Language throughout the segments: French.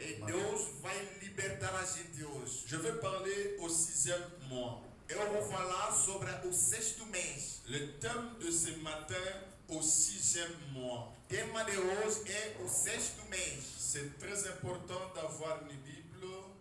E Deus vai libertar a gente hoje. Je vais parler au 6e mois. Eu vou falar sobre o 6º mês. Le thème de ce matin au 6e mois. O tema de hoje é o 6º mês. C'est très important d'avoir une Bible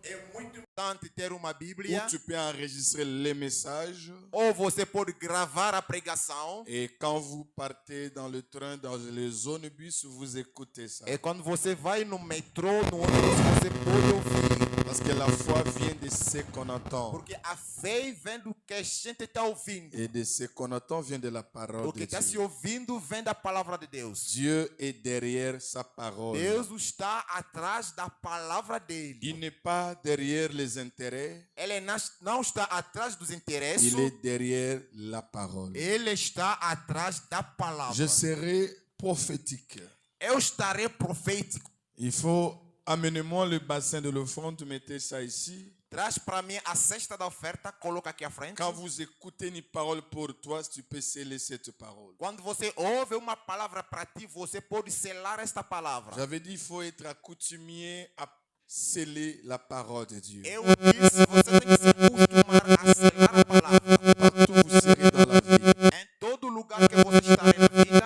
É muito importante ter uma où Bíblia. tu peux enregistrer les messages. Ou você pode gravar a pregação. Et quand vous partez dans le train, dans les ônibus, vous écoutez ça. É quando você vai no metrô, no ônibus, você pode ouvir. Parce que la foi vient de ce qu'on entend. Porque a fé vem do que a gente está ouvindo. Et de ce qu'on entend vient de la parole O que de está se Dieu. ouvindo vem da palavra de Deus. Dieu est derrière sa parole. Deus está atrás da palavra dele. Il n'est pas derrière les intérêts, Ele não está atrás dos interesses. il est derrière la parole. Ele está atrás da palavra. Je serai prophétique. Eu estarei profético. Il faut amener-moi le bassin de l'offrande, mettez ça ici. Traz para mim a cesta da oferta, coloca aqui à frente. Quand vous écoutez une parole pour toi, tu peux sceller cette parole. Quando você ouve uma palavra para ti, você pode selar esta palavra. J'avais dit qu'il faut être accoutumier à sceller la parole de Dieu. Eu disse, você tem que se acostumar a selar a palavra. Partout où vous serez dans la vie. Em todo lugar que você estará na vida.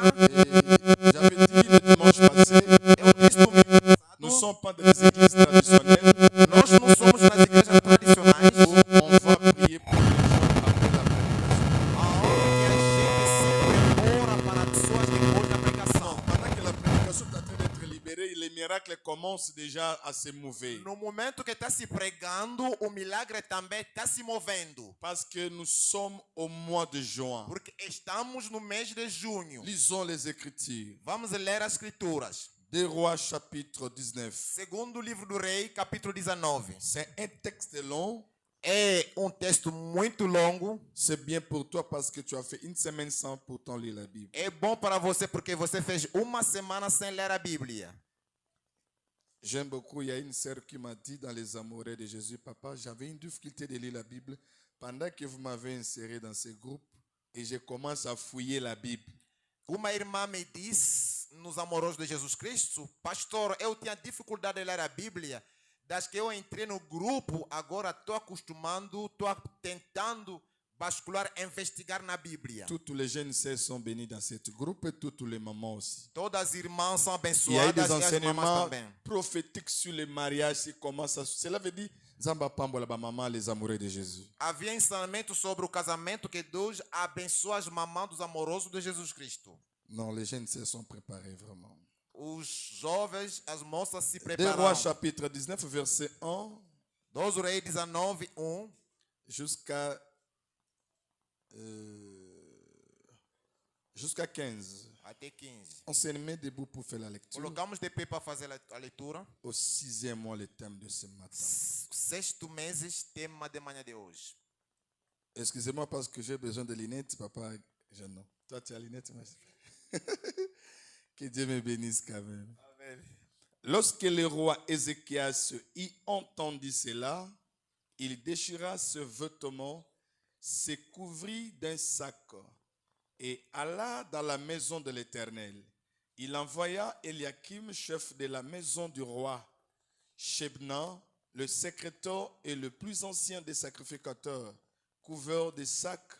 Et j'avais dit le dimanche passé, Eu disse domingo passado, nous ne sommes pas dans les églises traditionnelles nós não somos nas igrejas tradicionais. où on va prier pour les gens après la prédication. Aonde a gente sempre ora para pessoas depois da pregação. Pendant que la prédication est en train d'être libérée, les miracles commencent déjà à se mouver. No momento que está se pregando, o milagre também está se movendo. Parce que nous sommes au mois de juin. Porque estamos no mês de junho. Lisons les Écritures. Vamos ler as escrituras. 2 Rois chapitre 19. Segundo livro do Rei, capítulo 19. C'est un texte long. É texto muito longo. C'est bien pour toi parce que tu as fait une semaine sans pourtant lire la Bible. É bom para você porque você fez uma semana sem ler a Bíblia. J'aime beaucoup, il y a une sœur qui m'a dit dans les amoureux de Jésus, papa, j'avais une difficulté de lire la Bible pendant que vous m'avez inséré dans ce groupe et je commence à fouiller la Bible. Uma irmã me disse, nos amorosos de Jesus Cristo, pastor, eu tinha dificuldade de ler a Bíblia. Das que eu entrei no grupo, agora estou acostumando, estou tentando bascular, investigar na Bíblia. Tous les jeunes sœurs sont bénis dans ce groupe et toutes les mamans aussi. Todas as irmãs são Il y a eu des abençoadas e as mamãs enseignements também. prophétiques sur le mariage qui commencent à... Cela veut dire, Zamba Pambola maman, les amoureux de Jésus. Havia ensinamento sobre o casamento que Deus abençoa as mamãs dos amorosos de Jesus Cristo. Non, les jeunes sœurs sont préparés vraiment. Os jovens, as moças se 2 preparam. Rois chapitre 19, verset 1 2 Reis 19, 1 jusqu'à 15. até 15. On se met debout pour faire la lecture. Colocamos de pé para fazer a leitura. Au 6e mois, le thème de ce matin. 6º mês, tema de manhã de hoje. Excusez-moi parce que j'ai besoin de lunettes, papa. Je non. Toi, tu as lunettes, moi. Que Dieu me bénisse quand même. Amen. Lorsque le roi Ézéchias y entendit cela, il déchira ce vêtement, se couvrit d'un sac et alla dans la maison de l'Éternel. Il envoya Eliakim, chef de la maison du roi, Shebna, le secrétaire et le plus ancien des sacrificateurs, couvert de sacs,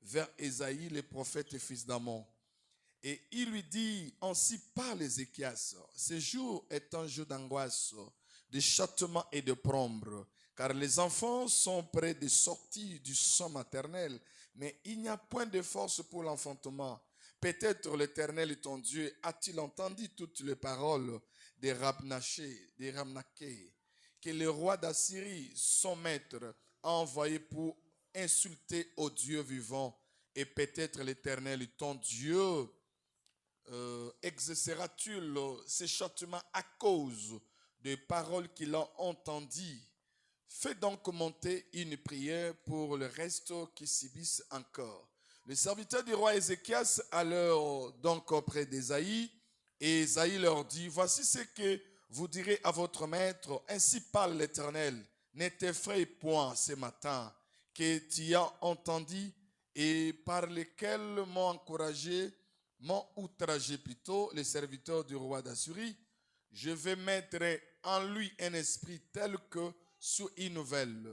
vers Ésaïe, le prophète et fils d'Amon. Et il lui dit, ainsi parle Ézéchias, ce jour est un jour d'angoisse, de châtiment et de prombre, car les enfants sont près de sortir du sein maternel, mais il n'y a point de force pour l'enfantement. Peut-être l'Éternel ton Dieu a-t-il entendu toutes les paroles de Rabnaké, que le roi d'Assyrie, son maître, a envoyé pour insulter au Dieu vivant, et peut-être l'Éternel ton Dieu exercera-t-il ces châtiments à cause des paroles qu'il a entendues. Fais donc monter une prière pour le reste qui subissent encore. Les serviteurs du roi Ézéchias allèrent donc auprès d'Ésaïe, et Ésaïe leur dit, voici ce que vous direz à votre maître, ainsi parle l'Éternel, ne t'effraie point ce matin, que tu as entendu et par lesquels m'ont outragé plutôt les serviteurs du roi d'Assyrie. Je vais mettre en lui un esprit tel que sur une nouvelle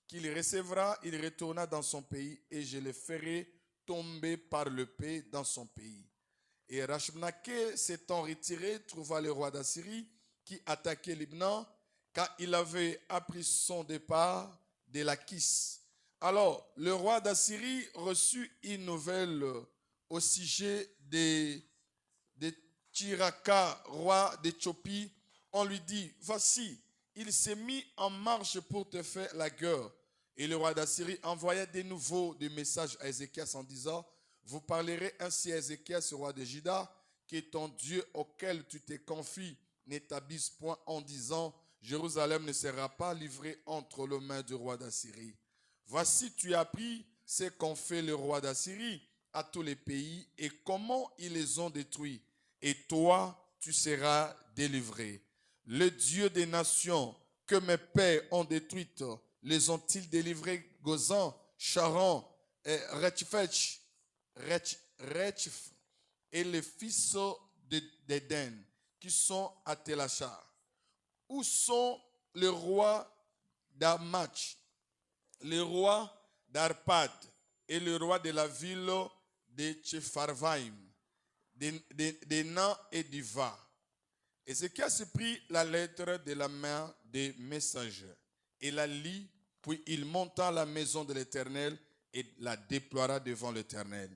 qu'il recevra, il retourna dans son pays et je le ferai tomber par le paix dans son pays. Et Rachbnaké, s'étant retiré, trouva le roi d'Assyrie qui attaquait Libnan, car il avait appris son départ de Lachis. Alors, le roi d'Assyrie reçut une nouvelle au sujet de Tiraka, roi d'Éthiopie. On lui dit, voici, il s'est mis en marche pour te faire la guerre. Et le roi d'Assyrie envoya de nouveau des messages à Ézéchias en disant, vous parlerez ainsi à Ézéchias, roi de Juda, que ton Dieu auquel tu te confies n'établisse point en disant, Jérusalem ne sera pas livrée entre les mains du roi d'Assyrie. Voici, tu as appris ce qu'ont fait le roi d'Assyrie à tous les pays et comment ils les ont détruits. Et toi, tu seras délivré. Le Dieu des nations que mes pères ont détruites, les ont-ils délivrés Gozan, Charan, Rechfetch, et les fils d'Éden qui sont à Telachar? Où sont les rois d'Amach, le roi d'Arpad et le roi de la ville de Tchefarvaim, des Nains et d'Iva? Ézéchias prit la lettre de la main des messagers et la lit, puis il monta à la maison de l'Éternel et la déploiera devant l'Éternel,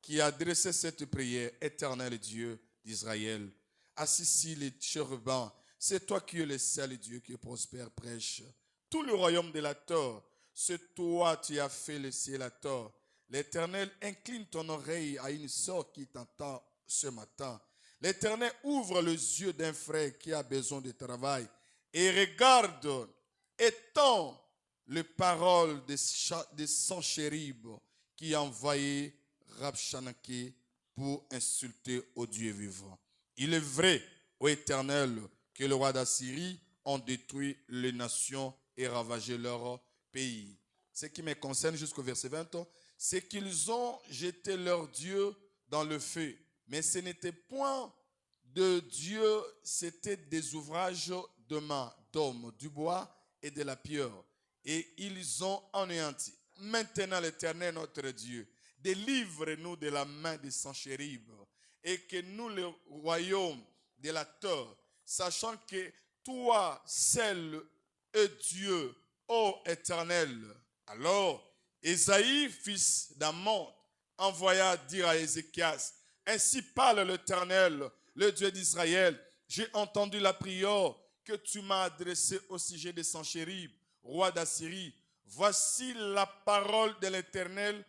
qui a adressé cette prière. Éternel Dieu d'Israël, assis les chérubins, c'est toi qui es le seul Dieu qui prospère, prêche tout le royaume de la terre. C'est toi qui as fait le ciel et la terre. L'Éternel, incline ton oreille à une sœur qui t'entend ce matin. L'Éternel ouvre les yeux d'un frère qui a besoin de travail et regarde, étend les paroles de Sanchérib qui a envoyé Rabshakeh pour insulter au Dieu vivant. Il est vrai, ô Éternel, que le roi d'Assyrie ont détruit les nations et ravagé leur pays. Ce qui me concerne jusqu'au verset 20, c'est qu'ils ont jeté leur Dieu dans le feu. Mais ce n'était point de Dieu, c'était des ouvrages de main d'hommes, du bois et de la pierre. Et ils ont anéanti. Maintenant, l'Éternel, notre Dieu, délivre-nous de la main de Sanchérib et que nous, le royaume de la terre, sachant que toi seul es Dieu, ô Éternel. Alors, Ésaïe, fils d'Amon, envoya dire à Ézéchias, ainsi parle l'Éternel, le Dieu d'Israël, j'ai entendu la prière que tu m'as adressée au sujet de Sanchérib, roi d'Assyrie. Voici la parole de l'Éternel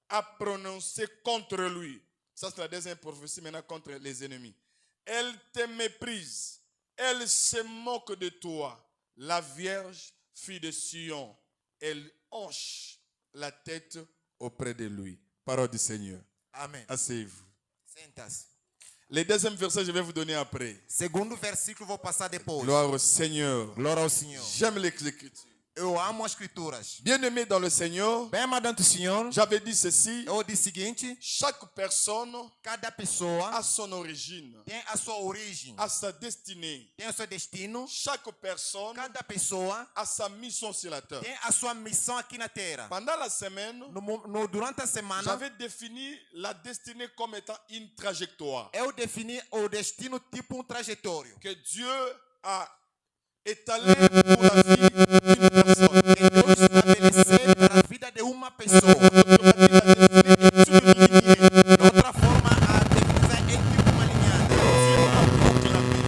à prononcer contre lui. Ça, c'est la deuxième prophétie maintenant contre les ennemis. Elle te méprise, elle se moque de toi. La Vierge, fille de Sion, elle hoche la tête auprès de lui. Parole du Seigneur. Amém. Asseyez-vous. Senta-se. Les deuxièmes versets, je vais vous donner après. Segundo versículo vou passar depois. Gloire au Seigneur. Glória ao Senhor. J'aime les Écritures. Eu amo as escrituras. Bien-aimé dans le Seigneur, Bem amado do Senhor, j'avais dit ceci. eu disse o seguinte: Chaque personne cada pessoa a son origine, tem a sua origem, a sa destinée. tem o seu destino. Chaque personne Cada pessoa a sa mission sur la terre. tem a sua missão aqui na terra. Pendant la semaine, Durante a semana, j'avais défini la destinée comme étant une trajectoire eu defini o destino tipo trajetório. que Dieu a étalé pour la vie d'une personne. Que Deus estabeleceu para a vida de uma pessoa. De outra forma, a defesa é tipo uma linhada.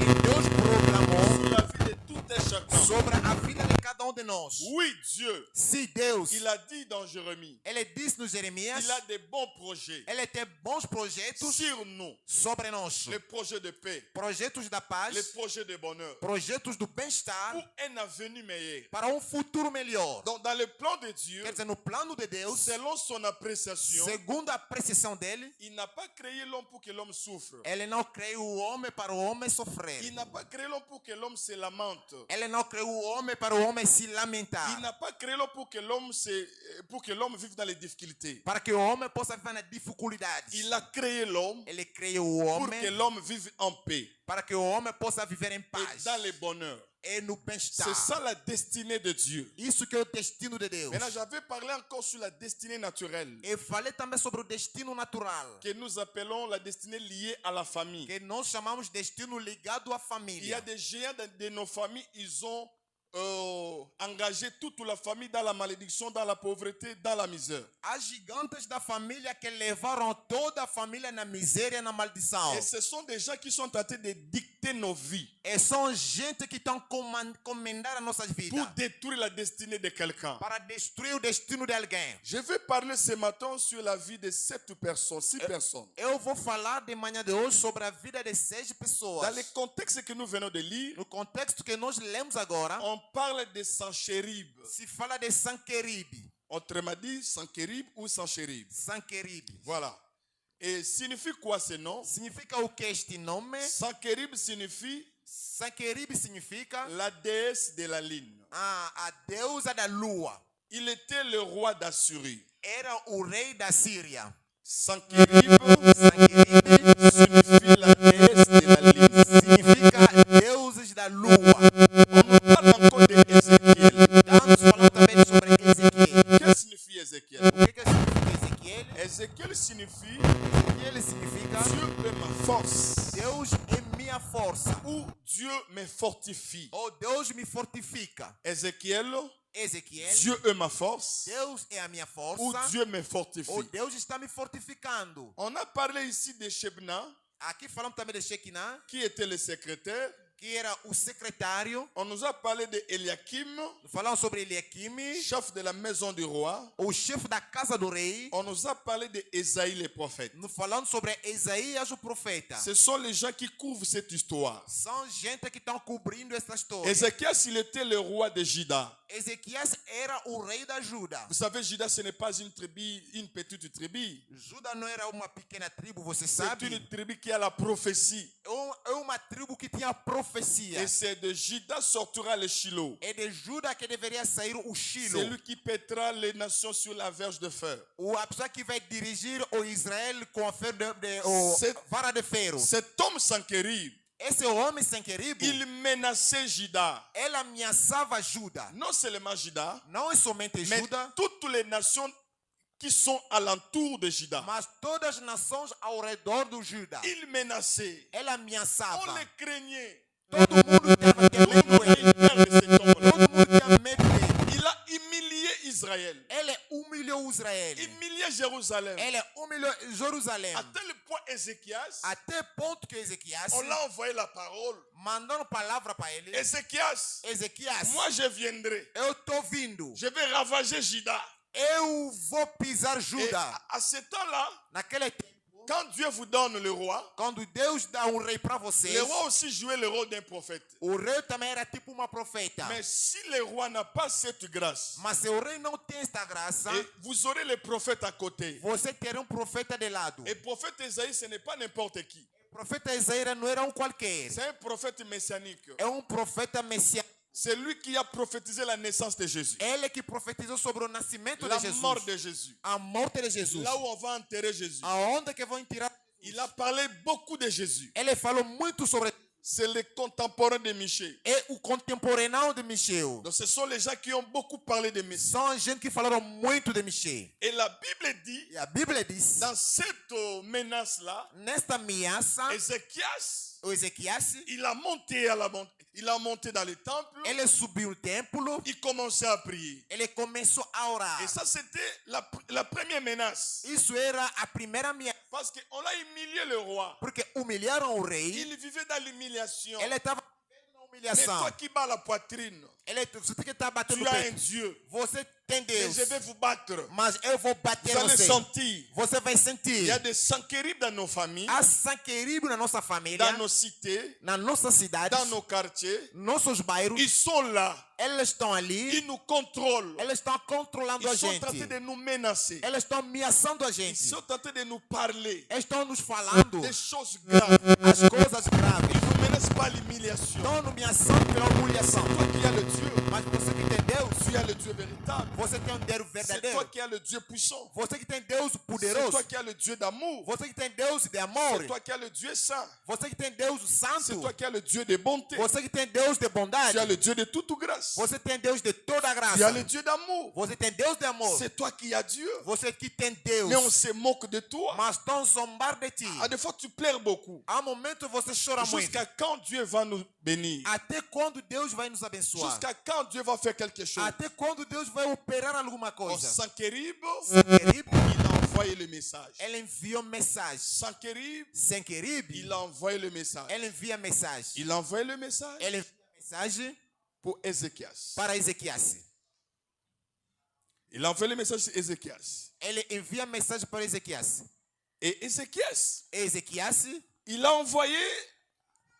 E Deus programou La vie de tout un chacun. sobre a vida de cada de nós. Oui, Dieu, Se Deus, il a dit dans Jérémie, Ele disse no Jeremias, il a des bons projets Ele tem bons projetos sur nous. sobre nós. Les projets de paix, Projetos da les paz, projets de bonheur, projetos do bem-estar pour un avenir meilleur. para futuro melhor. Donc, dans le plan de Dieu, Quer dizer, no plano de Deus, selon son appréciation, segundo a apreciação dele, il n'a pas créé l'homme pour que l'homme souffre. Ele não criou o homem para o homem sofrer. Il n'a pas créé l'homme pour que l'homme se lamente. Ele não criou o homem para o homem se lamentar. Il n'a pas créé l'homme pour que l'homme vive dans les difficultés. Para que o homem possa viver nas dificuldades. Il a créé l'homme Ele criou o pour que homem l'homme vive en paix para que o homem possa viver em et paz dans le bonheur. e no C'est bem-estar. ça la destinée de Dieu. Isso que é o destino de Deus. Maintenant, j'avais parlé encore sur la destinée naturelle, Eu falei também sobre o destino natural, que nous appelons la destinée liée à la famille. que nós chamamos de destino ligado à Il y família. a des géants de nos familles, ils ont engagé toute la famille dans la malédiction, dans la pauvreté, dans la misère. Há gigantes da família que levaram toda a família na miséria e na maldição. Et ce sont des gens qui sont en train de dicter nos vies E são gente que estão comandar as nossas vidas pour détruire la destinée de quelqu'un. para destruir o destino de alguém. Je vais parler ce matin sur la vie de 7 personnes, 6 personnes. Eu vou falar de manhã de hoje sobre a vida de 6 pessoas. Dans le contexte que nous venons de lire, No contexto que nós lemos agora, on parle de Sanchérib. se fala de Sanqueribe. Autrement dit, Sanchérib ou Sanchérib. Sanqueribe. Voilà. Et signifie quoi ce nom? Significa o que este nome? Sanchérib signifie Sanqueribe significa la déesse de la lune. a deusa da lua. Il était le roi d'Assyrie. Era o rei da Síria. Sanchérib Sanqueribe signifie la déesse de la lune. significa deuses da lua. On nous parle encore de Ézéchiel. Estamos falando também sobre Ezequiel. Que signifie Ézéchiel? O que significa Ezequiel? Ézéchiel signifie Ele significa Dieu est ma force. Deus é minha força. Ou Dieu me fortifie. Ou Deus me fortifica. Ézéchiel, Ezequiel, Dieu est ma force. Deus é a minha Ou força. Dieu me fortifie. Ou Deus está me fortificando. On a parlé ici de Shebna, Aqui falamos também de Shekinah, qui était le secrétaire. que era o secretário. On nous a parlé de Eliakim, Falamos sobre Eliakim, chef de la maison du roi. o chefe da casa do rei. On nous a parlé de Esaïe le prophète. Falando sobre Isaías, o profeta. Ce sont les gens qui couvrent cette histoire. São gente que estão cobrindo essa história. Ézéchias, il était le roi de Juda. Ezequias era o rei da Juda. Vous savez, Juda, ce n'est pas une tribu, une petite tribu. Juda não era uma pequena tribo, você C'est sabe? une tribu qui a la prophétie. É uma tribo que tinha profecia. Et c'est de Juda sortira le Shiloh. É de Juda que deveria sair o Shilo. C'est lui qui pètera les nations sur la verge de fer. A pessoa que vai dirigir o Israel com a vara de ferro. Cet homme Sanchérib, Esse homem Sanqueribe, il menaçait Juda. ele ameaçava Juda. Non seulement Juda, Não é somente mais Juda, toutes les nations qui sont alentour de Juda. mas todas as nações ao redor do Juda. Il menaçait. Ele ameaçava. On le craignait. Todo mundo tinha medo dele. Il peur de cet homme-là. Todo mundo tinha medo dele. Il a humilié Israël. Ele humilhou Israel. Humilié Jérusalem. Ele humilhou Jerusalém. À tel point Ézéchias, Até ponto que Ezequias, on l'a envoyé la parole. mandando palavra para ele. Ézéchias, Ezequias, moi je viendrai. eu estou vindo. Je vais ravager Juda. Eu vou pisar Et Juda. à ce temps-là, Naquele tempo, quand Dieu vous donne le roi, quando Deus dá um rei para vocês, le roi aussi jouait le rôle d'un prophète. o rei também era tipo uma profeta. Mais si le roi n'a pas cette grâce, Mas se o rei não tem esta graça, et vous aurez le prophète à côté. você terá um profeta de lado. Et prophète Esaïe, ce n'est pas n'importe qui. O profeta Isaías não era um qualquer. C'est un prophète messianique. É um profeta messiânico. C'est lui qui a prophétisé la naissance de Jésus. Ele que profetizou sobre o nascimento La de Jesus. mort de Jésus. A morte de Jesus. Là où on va enterrer Jésus. Aonde que vão tirar? Il a parlé beaucoup de Jésus. Ele falou muito sobre. C'est le contemporain de Michée. É o contemporâneo de Michel. Donc ce sont les gens qui ont beaucoup parlé de Michée. São gente que falaram muito de Michel. Et la Bible dit, E a Bíblia diz, dans cette menace-là, nesta ameaça, Ézéchias, o Ezequias, il a monté à la montagne. Il a monté dans le temple. ele subiu no templo, Il commençait à prier. ele começou a orar. Et ça, c'était la première menace. Isso era a primeira ameaça. Parce qu'on a humilié le roi. Porque humilharam o rei. Il vivait dans l'humiliation. Ele estava na Mais humilhação. toi qui bats la poitrine, Você tem que estar batendo tu no as un peito. Dieu. Você tem Et Deus. je vais vous battre. Mas eu vou Vous bater allez você. sentir. Você vai Il sentir. y a des Sanchérib dans nos familles, Há Sanqueribe na nossa família, dans nos cités, na nossa cidade, dans nos quartiers. nossos bairros. Ils sont là. Eles estão ali. Ils nous contrôlent. Eles estão controlando a Ils sont gente. en train de nous menacer. Eles estão ameaçando a Ils gente. sont en train de nous parler Eles estão nos falando des choses graves. as coisas graves. Ils ne menacent pas l'humiliation. Estão nos ameaçando pela humilhação. Toi qui as le Dieu, Mas você que tem Deus, tu as le Dieu véritable. Você tem um Deus C'est verdadeiro. toi qui as le Dieu puissant. Você que tem Deus C'est poderoso. toi qui as le Dieu d'amour. Você que tem Deus de amor. C'est toi qui as le Dieu saint. Você que tem Deus C'est santo. toi qui as le Dieu de bonté. Você que tem Deus de bondade. Tu as le Dieu de toute grâce. Você tem Deus de toda a Tu graça. as le Dieu d'amour. Você tem Deus de amor. C'est toi qui as Dieu. Você que tem Deus. Mais on se moque de toi. Mas estão zombar de ti. À des fois, tu pleures beaucoup. Há um momento você chora muito. Jusqu'à quand Dieu va nous bénir? Até quando Deus vai nos abençoar? Jusqu'à quand Dieu va faire quelque chose? Até quando Deus vai operar alguma Au coisa? Sankerib, Senquerib, il a envoyé le message. ele enviou mensagem. Sankerib, Senquerib, il a envoyé le message. ele envia mensagem. Il a envoyé le message Ele envia mensagem pour Ézéchias. para Ezequias. Il a envoyé le message sur Ézéchias. Ele envia mensagem para Ezequias. Et Ézéchias, Ezequias il a envoyé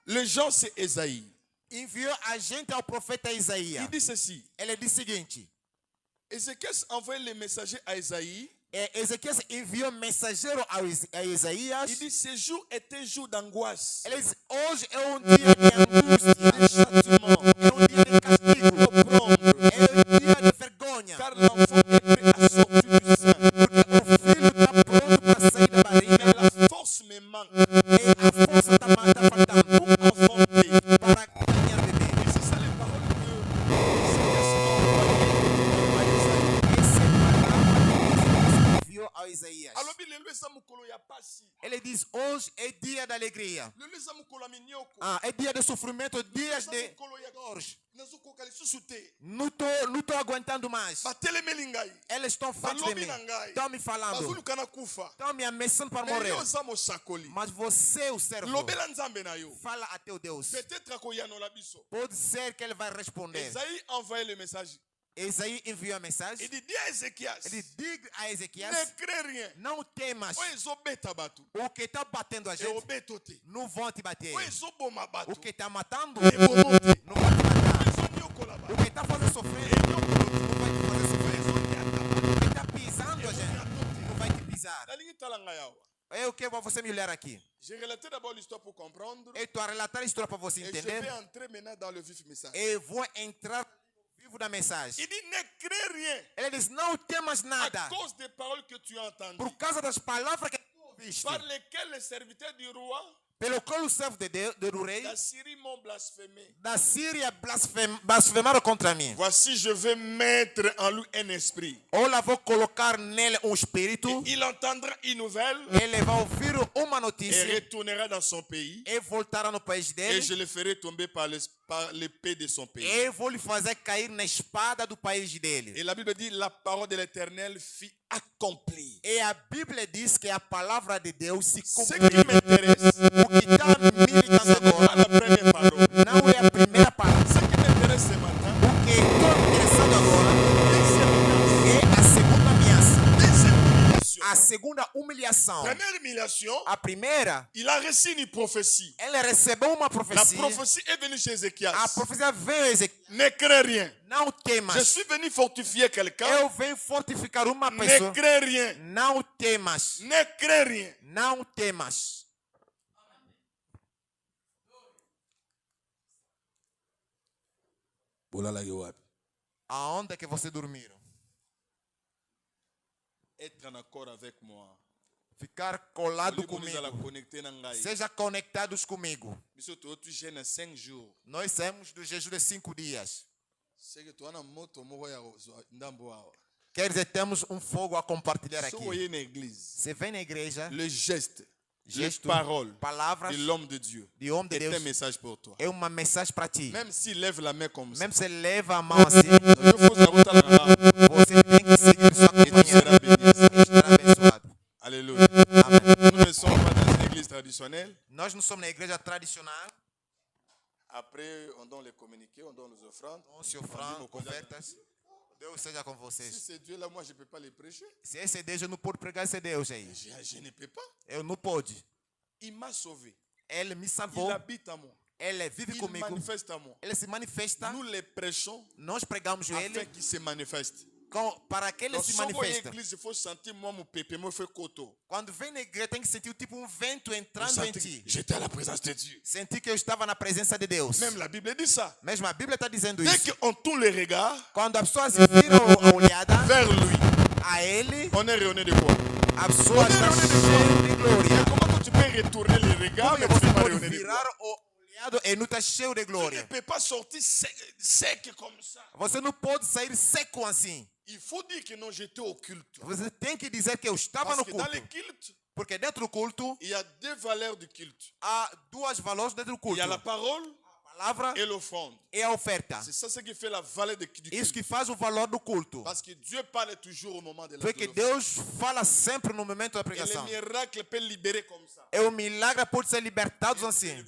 les gens sur Ésaïe. enviou a gente ao profeta Isaías. Il dit ceci. Ele diz o seguinte: Ézéchias a envoyé les messagers à Ésaïe. Ezequias enviou mensageiro a Isaías. Il dit ce jour est un jour d'angoisse, Ele diz: hoje é dia de angústia, de châtiment, é dia de castigo, d'opprendre, é dia de vergonha. car l'enfant est prêt à sortir du sein. Porque o filho está pronto para sair da barriga. Mais la force me manque E a força está faltando pour enfanter. para ganhar bebê. Et c'est ça les paroles que Ézéchias a envoyées à Ésaïe. Essa é a palavra que enviou a Isaías. Alors, il est eza mukolo ya pasi. Ele diz: hoje é dia da alegria. Le eza mukolo ya minyoko. É dia de sofrimento, dias Eza de mukolo ya dores. nazokoka lisusu te. Não estou aguentando mais. Batelemeli ngai. Eles estão fartos de mim. Estão me falando. Bazoluka na kufa. Estão me ameaçando para Mais morrer. yo oza mosakoli. Mas você, o servo, Lobela nzambe na yo. fala a teu Deus. Peut-être akoyanola biso. Pode ser que ele vai responder. Esaïe a envoyé le message. Isaías enviou a mensagem. Il dit, dis à Ézéchias, Ele diz a Ezequias: ne crains rien. não temas. O ezobeta bato. O que está batendo a E gente obeto te. não vão te bater. O ezoboma bato. O que está matando E bomo te. não vai te matar. O ezonyokola bato. O que está fazendo sofrer E nyokolo te. não vai te fazer sofrer. Ezonyata bato. O que está pisando a gente não vai te pisar. Nalingi tala ngai awa. É o que você me olhar aqui. J'ai relaté d'abord l'histoire pour comprendre. Eu estou a relatar a história para você Et je entender. vais entrer maintenant dans le vif message. Eu vou entrar no vivo da mensagem. Il dit, ne crains rien. Ele diz: não temas À nada. cause des paroles que tu as entendues. Por causa das palavras que tu ouviste. Par lesquelles les serviteurs du roi Pelo qual o servo do rei d'Assyrie m'ont blasphémé. da Síria blasfemaram contra mim. Voici, je vais mettre en lui un esprit. Olha, vou colocar nele um espírito. Il entendra une nouvelle Ele vai ouvir uma et notícia retournera dans son pays. e voltará no país Et dele. je le ferai tomber par l'épée de son pays. E vou lhe fazer cair na espada do país dele. Et la Bible dit, la parole de l'Éternel fut accomplie. E a Bíblia diz que a palavra de Deus se Ce cumpriu. qui m'intéresse, O que está me irritando pas agora la première parole. não é a primeira palavra. Ce qui m'intéresse ce matin, O que estou me interessando agora deuxième menace, é a segunda ameaça. deuxième humiliation. A segunda humilhação. Première humiliation, A primeira, il a reçu une prophétie. ele recebeu uma La profecia. prophétie est venue chez A Ézéchias. profecia veio a Ezequiel. Ne crains rien. Não Je temas. suis venu fortifier quelqu'un. Eu venho fortificar uma Ne pessoa. crains rien. Não temas. Ne crains rien. Não temas. Aonde que você dormiram? Être en accord avec moi. Ficar colado Nous allons comigo. connecter na ngai. Seja conectados comigo. Biso tu gêne 5 jours. Nós saímos do jejum de 5 dias. C'est que tu as moto moko ya ndambo awa. Quer dizer, temos um fogo a compartilhar Si aqui. vous voyez une église, Você vem na igreja, le geste, les gesto, paroles palavras de l'homme de Dieu de homem de est un Deus message pour toi. é uma mensagem para ti. Même s'il lève la main comme ça, Mesmo se ele leva a mão assim, você tem que seguir sua et tu seras companhia béni. e estará abençoado. Alléluia. Amém. Nous ne sommes pas dans une église traditionnelle. Nós não somos na igreja tradicional, Après, on donne les communiqués, on donne les offrandes. não se ofrandam, ofertas. Deus seja com Si vocês. c'est Dieu là, moi je ne peux pas les prêcher. Se esse Deus, eu não pude pregar esse Deus aí. Je ne peux pas. Eu não pude. Il m'a sauvé. Ele me Il salvou. habite en moi. Ele vive Il comigo. manifeste en moi. Ele se manifesta. Nous les prêchons Nós pregamos afin ele qu'il se manifeste. para que ele Donc, se si on voit une manifeste. église, il faut sentir moi mon pépé, moi fait coteau. Quando vem na igreja, tem que sentir tipo um vento entrando em ti. J'étais à la présence de Dieu. Sentir que eu estava na presença de Deus. Même la Bible dit ça. Mesmo a Bíblia está dizendo Dès isso. qu'on tourne les regards Quando a pessoa se vira a olhada vers lui, a ele, on est rayonné de quoi? a pessoa está cheia de glória. Comment que tu peux retourner les regards, Como mais tu você n'es pas pode rayonné de virar quoi? o olhado e não está cheio de Tu ne glória? peux pas sortir sec comme ça. Você não pode sair seco assim. Il faut dire que non, j'étais au culte. Você tem que dizer que eu estava Parce no que dans culto. les cultes, Porque dentro do culto, il y a deux valeurs du culte. há duas valores dentro do Il culto. y a la parole A palavra et l'offrande. e a oferta. C'est ça ce qui fait la valeur du Isso culte. que faz o valor do culto. Parce que Dieu parle toujours au moment de la Porque l'offrande. Deus fala sempre no momento da Et pregação. les miracles peuvent libérer comme ça. E o milagre pode ser libertado assim.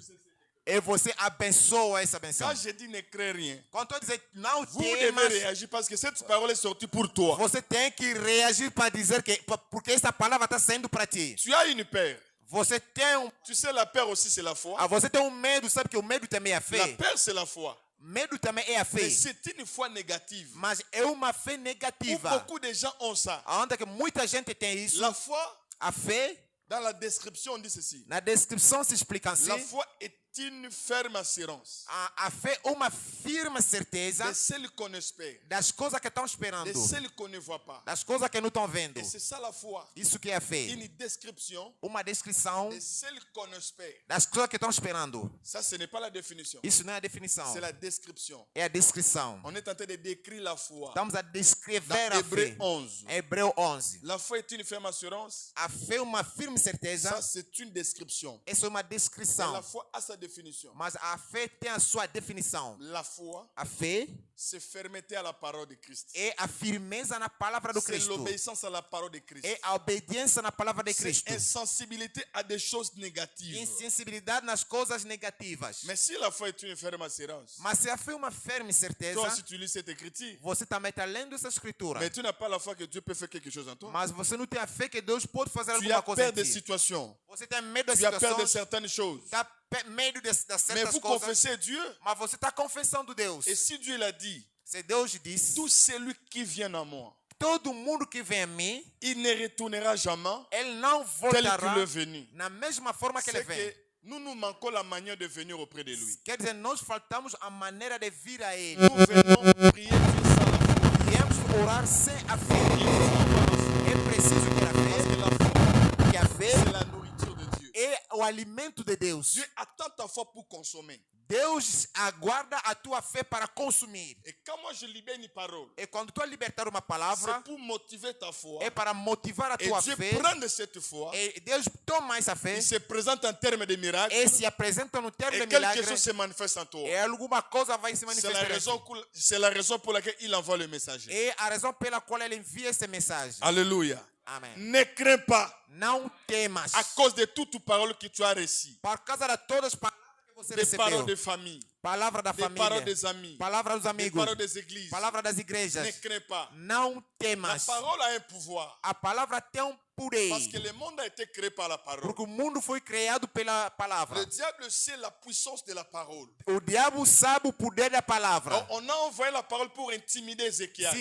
E você abençoa essa benção. Quand je dis ne crains rien, Quando eu dizer não vous devez temas, réagir parce que cette parole est sortie pour toi. você tem que reagir para dizer que porque essa palavra está saindo para ti. Tu as une peur. Você tem Tu sais, la peur aussi, c'est la foi. você tem medo, sabe que o medo também é a La fé. peur, c'est la foi. Medo também é a fé. Mais c'est une foi négative. Mas é uma fé Où negativa. beaucoup de gens ont ça. Onde que muita gente tem isso. La foi, A fé, dans la description, on dit ceci. na descrição se explica assim. La foi est une ferme assurance A fé é uma firme certeza de celles qu'on espère, das coisas que estão esperando. de celles qu'on ne voit pas. Das coisas que não estão vendo. Et c'est ça la foi. Isso que é a fé. Une description Uma descrição de celles qu'on espère. das coisas que estão esperando. Ça, ce n'est pas la définition. Isso não é a definição. C'est la description. É a descrição. On est en train de décrire la foi. Estamos a descrever Dans a Hébreux fé. 11. Hebreu 11. La foi est une ferme assurance. A fé é uma firme certeza. Ça, c'est une description. Essa é uma Et descrição. la foi a sa définition. Mas a fé tem a sua definição. La foi, A fé c'est fermeté à la parole de Christ. é a firmeza na palavra do C'est Cristo. l'obéissance à la parole de Christ. É a obediência na palavra de C'est Cristo. insensibilité à des choses négatives. Insensibilidade nas coisas negativas. Mais si la foi est une ferme assurance, Mas se a fé é uma firme certeza, toi, si tu lis cette écriture, você também está lendo essa escritura. mais tu n'as pas la foi que Dieu peut faire quelque chose en toi. Mas você não tem a fé que Deus pode fazer Tu alguma as coisa peur em des ti. situations. Você tem medo das Tu as peur de situações, certaines choses. está medo das Mais certas vous coisas, confessez Dieu. mas você está confessando Deus. Et si Dieu l'a dit, Se Deus disse, tout celui qui vient à moi, todo mundo que vem a mim, il ne retournera jamais ele não tel voltará qu'il est venu. na mesma forma que ele C'est vem. que nous nous manquons la manière de venir auprès de lui. Quer dizer, nós faltamos a maneira de vir a Ele. Nous venons prier Dieu sans la foi. Viemos orar sem a fé. Il faut avoir la foi. É preciso ter a Parce que fé, la foi, que a fé c'est la nourriture de Dieu. é o alimento de Deus. Dieu attend ta foi pour consommer. Deus aguarda a tua fé para consumir. Et quand moi je libère une parole, E quando tu libertar uma c'est palavra, pour motiver ta foi. é para motivar a Et tua Dieu fé. prend de cette foi, E Deus toma essa fé il se présente en termes de miracles, e se apresenta no termo et de quelque milagre. chose se manifeste en toi. E alguma coisa vai se C'est la manifestar. raison, c'est la raison pour laquelle il envoie le messager. É a razão pela qual ele envia essa mensagem. Alléluia. Amém. Ne crains pas Não temas. à cause de toute parole que tu as reçue. Por causa de todas as palavras que você Des paroles recebeu. de famille, Palavra da des paroles família. des amis, Palavra dos des amigos. paroles des églises. Palavra das Ne igrejas. crains pas. Não La temas. parole a un pouvoir. A palavra tem poder. Parce que le monde a été créé par la parole. Porque o mundo foi criado pela palavra. Le diable sait la puissance de la parole. O diabo sabe o poder da palavra. On a envoyé la parole pour intimider Ézéchias.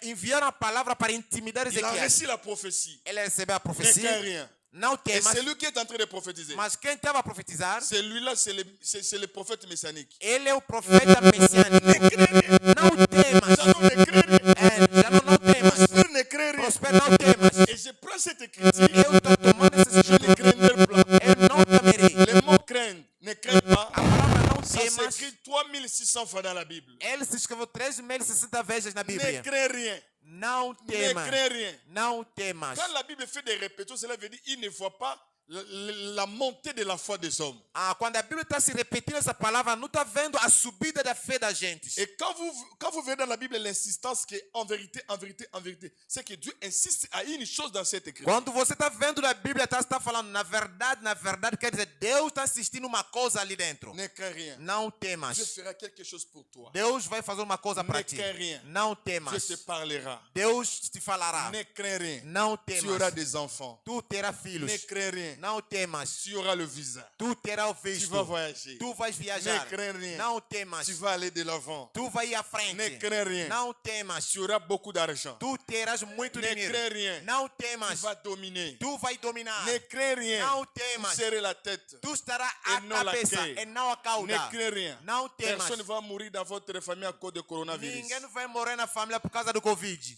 Enviaram a palavra para intimidar Il a Ezequiel. reçu la prophétie. Ele recebeu a Ne crains profecia. rien. Não Et temas. c'est lui qui est en train de prophétiser. Mas quem estava a profetizar, Celui-là, c'est le prophète messianique. ele é o profeta messiânico. Ne crains rien. Não temas. Janon, ne crains rien. Já não temas. Prospère, ne crains rien. Prosper, não temas. Et je prends cette écriture. Eu estou tomando essas Je ne craindrai pas. Eu não temerei. Les mots craindre, ne crains pas. A palavra não Ça temas. s'écrit 3600 fois dans la Bible. Ele se escreveu 3.060 vezes na Ne Bíblia. crains rien. Não Ne temas. crains rien. Não temas. Quand la Bible fait des répétitions, cela veut dire qu'il ne voit pas la montée de la foi des hommes. Quando a Bíblia está se repetindo essa palavra, não está vendo a subida da fé da gente. Et quand vous verrez dans la Bible l'insistance que en vérité, c'est que Dieu insiste à une chose dans cette écriture. Quando você está vendo na Bíblia, está falando na verdade, quer dizer, Deus está assistindo uma coisa ali dentro. Ne crains rien. Não Dieu temas. fera quelque chose pour toi. Deus vai fazer uma coisa para Ne ti. crains rien. Não Dieu temas. te parlera. Deus te falará. Ne crains rien. Não Tu auras temas. des enfants. Tu terás Ne filhos. crains rien. crains. Não temas. Tu auras le visa. Tu terás o Tu visto. vas voyager. Tu vais viajar. Ne crains rien. Não temas. Tu vas aller de l'avant. Tu vai ir à frente. Ne crains rien. Não temas. Tu auras beaucoup d'argent. Tu terás muito Ne dinheiro. crains rien. Não Tu temas. vas dominer. Tu vai dominar. Ne crains rien. Não Tu temas. serres la tête. Tu estarás Et à non la cabeça queue. e não a Ne cauda. crains rien. Não temas. Personne ne va mourir dans votre famille à cause de coronavirus. Ninguém vai morrer na família por causa do Covid.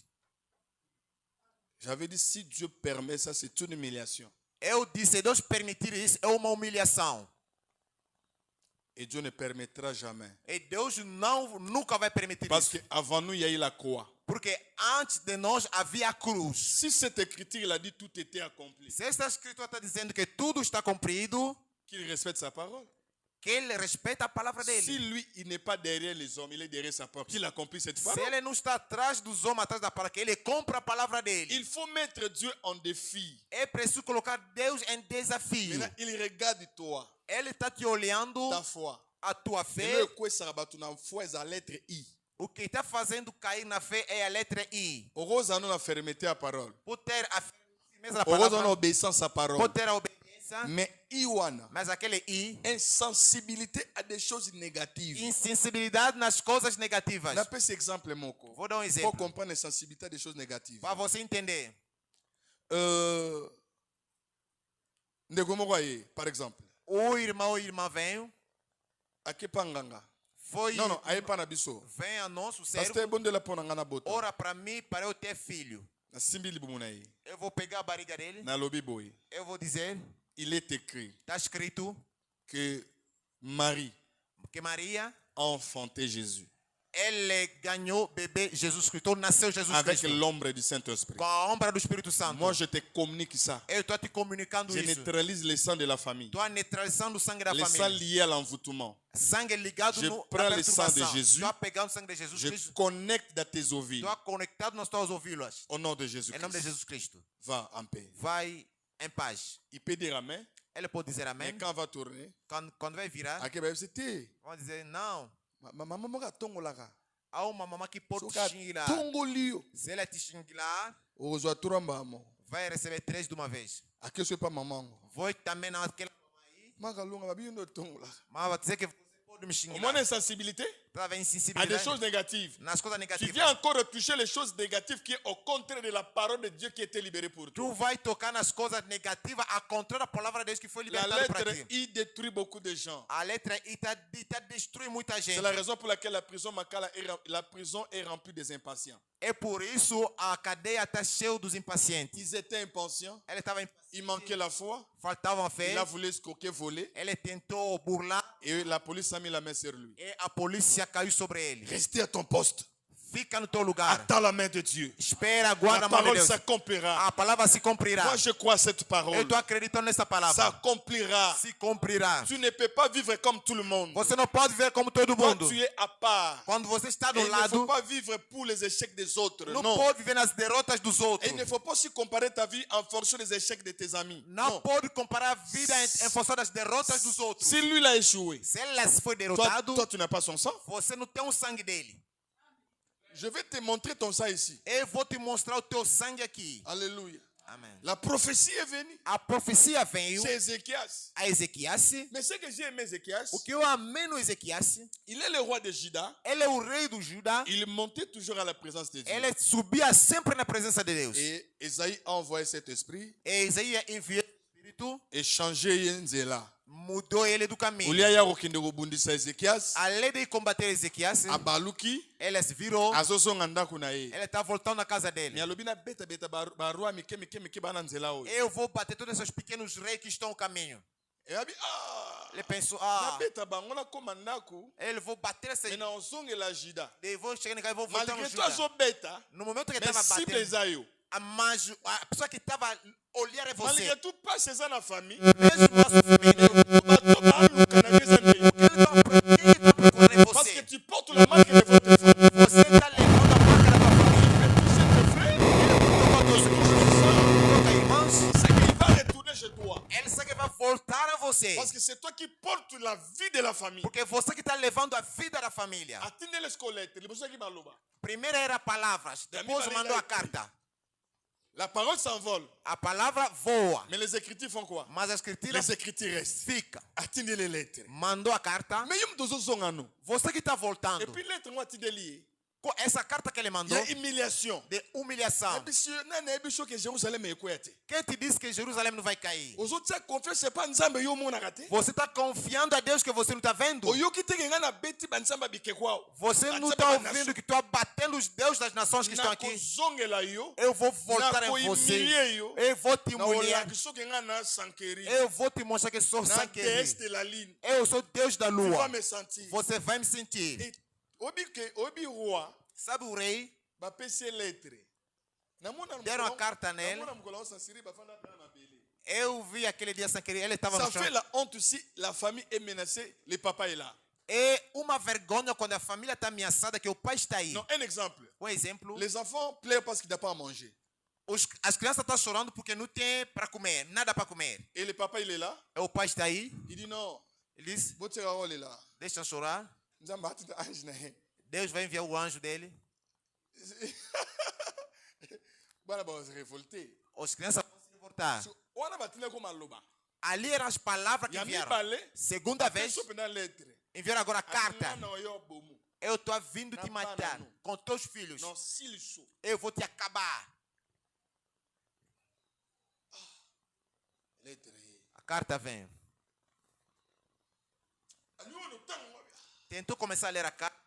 J'avais dit, si Dieu permet ça, c'est une humiliation. Eu disse, Deus permitir isso é uma humilhação. Et Dieu ne permettra jamais. E Deus nunca vai permitir Parce isso. qu'avant nous, il y a eu la croix. Porque antes de nós havia a cruz. Si cette écriture, il a dit tout était accompli, Se esta escritura está dizendo que tudo está cumprido, qu'il respecte sa parole. que ele respeita a palavra Si dele. lui, il n'est pas derrière les hommes, il est derrière sa parole. Qu'il accomplit cette Se parole. ele não está atrás dos homens, atrás da palavra, que ele compra a palavra dele. Il faut mettre Dieu en défi. É preciso colocar Deus em desafio. Maintenant, il regarde toi, Ele está te olhando ta foi. a tua Et fé. le quoi ça va tu foi à lettre I. O que está fazendo cair na fé é a letra I. Heureuse à nous la fermeté à parole. Por ter a firmeza da Heureuse à nous palavra, obéissance à parole. por ter a obediência, Mais Iwana, mas aquele I, insensibilité à des choses négatives. insensibilidade nas coisas negativas. On appelle cet exemple, Moko. Vou dar um Il faut exemplo comprendre l'insensibilité à des choses négatives. para você entender. Ndeko moko aye, par exemple. O irmão ou irmã veio, Ake panganga. foi, Non, non, aye pa na biso. vem a nosso Pasteur servo, bondela pona ngana bota. ora para mim, para eu ter filho. Na simbi libumu na ye. Eu vou pegar a barriga dele, Na lobi boy. eu vou dizer, Il est écrit está escrito que Marie que Maria, a enfanté Jésus ele ganhou bebê Jesus Cristo, nasceu Jesus avec Cristo, l'ombre du Saint-Esprit. com a ombra do Espírito Santo. Moi, je te communique ça. Eu estou te comunicando Je isso. neutralise le sang de la famille. Estou neutralizando o sangue da Le sang família. lié à l'envoûtement. Sangue ligado Je no, prends na le sang de perturbação. Jésus. Estou pegando o sangue de Jesus Je Cristo. connecte dans tes oviles. Estou conectado nas tuas ouvidas. Au nom de Jésus Em nome de Christ. Jesus Cristo. Va en paix. Vai em paz. Il peut dire amen. Ele pode dizer Mais amém. quand on va tourner, Quando vai virar, c'était vão dizer não. maman m'a tongo laka. Há uma mamãe que pode te Soka xingar. tongo lio. Se ela te xingar, Ozo turamba mo. vai receber 3 de uma vez. Ake so pas maman. Vou também naquela mamãe. Magalunga babi no tongo laka. Mas vai dizer que você pode me Au xingar. moins insensibilité Para ver à des insensibilidade choses négatives. nas coisas Tu negativas. viens encore toucher les choses négatives qui est au contraire de la parole de Dieu qui était libérée pour toi. Tu vai tocar nas coisas negativas, a contrário da palavra de Deus que foi La libertada para lettre ti. I détruit beaucoup de gens. A letra I está destruindo muita gente. C'est la raison pour laquelle la prison Makala la prison est remplie des impatients. É por isso a cadeia está cheia dos impacientes. Ils étaient impatients, Ele estava il manquait la foi, faltava fé. il a voulu escroquer, voler, Ele tentou burlar et la police a mis la main sur lui. e a polícia caiu sobre ele. Restez à ton poste. Fica no teu lugar. Attends la main de Dieu. Espera, aguarda La a mão de parole Deus. s'accomplira. A palavra se cumprirá. Moi, je crois à cette Eu parole. estou acreditando nessa palavra. S'accomplira. Se cumprirá. Tu ne peux pas vivre comme tout le monde. Você não pode viver como todo Toi, mundo. tu es à part. Quando você está do Et il ne faut lado, pas vivre pour les échecs des autres. não Non. pode viver nas derrotas dos Et outros. il ne faut pas aussi comparer ta vie en fonction des échecs de tes amis. Não pode comparar a vida em função das derrotas dos outros. Si lui l'a échoué, Se ele foi toi, derrotado, toi tu n'as pas son sang. você não tem o sangue dele. Je vais te montrer ton sang ici. Eu vou te mostrar o teu sangue aqui. Alléluia. Amém. La prophétie est venue. A profecia veio C'est Ézéchias. a Ezequias. Mais ce que j'ai aimé Ézéchias, O que eu amei no Ezequias, il est le roi de Juda. ele é o rei do Judá. Il montait toujours à la présence de Dieu. Ele subia sempre na presença de Deus. Et Esaïe a envoyé cet esprit E Isaías enviou o Espírito, et changé Yenzela. mudou ele do caminho. Ulia ya kokende kobundisa Ézéchias, Além de combater Ezequias, abaluki, ele se virou. azozonga ndako na ye. Ele está voltando na casa Mais dele. alobi na beta beta barua mike bana nzela oyo. Eu vou bater todos esses pequenos reis que estão no caminho. Et abi Ele pensou, na beta bango na koma ndako. ele vou bater essa. Mais na ozongela Juda. Eu vou chegar em casa e vou voltar no Malgré toi Judá. azobeta, No momento que mais estava cible batendo, eza yo. a pessoa que estava olhando é você. Malgré tout pas chez na famille. Mesmo nossa família, Bato baluka na deuxième pays. ele está procurando em Parce que você. tu portes la marque de votre famille. Você está levando a marca da tua família. Toucher tes frères, Troca irmãos, c'est qu'il va retourner chez toi. ele sabe que vai voltar a você. Parce que c'est toi qui portes la vie de la famille. Porque é você que está levando a vida da família. Atinde les squelettes, les besoins qui maloba. Primeiro era palavras, depois mandou a carta. La parole s'envole. A palavra voa. Mais les écritures font quoi? Mas a escritura Les écritures restent. fica. Atendez les lettres. Mandou a carta. Mais il y a nous. Você que está Et voltando. puis lettre moi atendez lié. Com essa carta que ele Il y mandou a humiliation. de humilhação. Que Jérusalem est quoi? Quem te disse que Jerusalém não vai cair? Aux autres, ça confiance c'est pas nzambe yo mona raté. Você está confiando a Deus que você não está vendo? Oyo ki te nga na beti banzamba bikekwa. Você não está ouvindo que estou batendo os deuses das nações que estão aqui? Zongela yo. Eu vou voltar em você. Eu vou te humilhar. Eu vou te mostrar que sou sanguíneo. Eu sou Deus da lua. Você vai me sentir. Obi roi. Sabe o rei? Ba pese lettre. Deram a carta nele. Eu vi aquele dia sem querer. Ele estava no Ça chão. fait la honte si la famille est menacée, le papa est là. É uma vergonha quando a família está ameaçada que o pai está aí. Non, un exemple. Um exemplo. Les enfants pleurent parce qu'ils n'ont pas à manger. As crianças estão chorando porque não tem para comer. Nada para comer. Et le papa, il est là. E o pai está aí. Il dit non. Ele diz, Botera il est là. deixa chorar. Nzamba ati ange na he. Deus vai enviar o anjo dele. Bana ba se révolter. As crianças vão se revoltar. So, wana batina ko maloba. Ali eram as palavras que Ya mi vieram. balé. Segunda vez, So pena lettre. enviaram agora a carta. Na yo bomu. Eu estou vindo te Na matar banana. com teus filhos. Non, s'il so. Eu vou te acabar. Lettre. A carta vem. Ani wono tango. Tentou começar a ler a carta.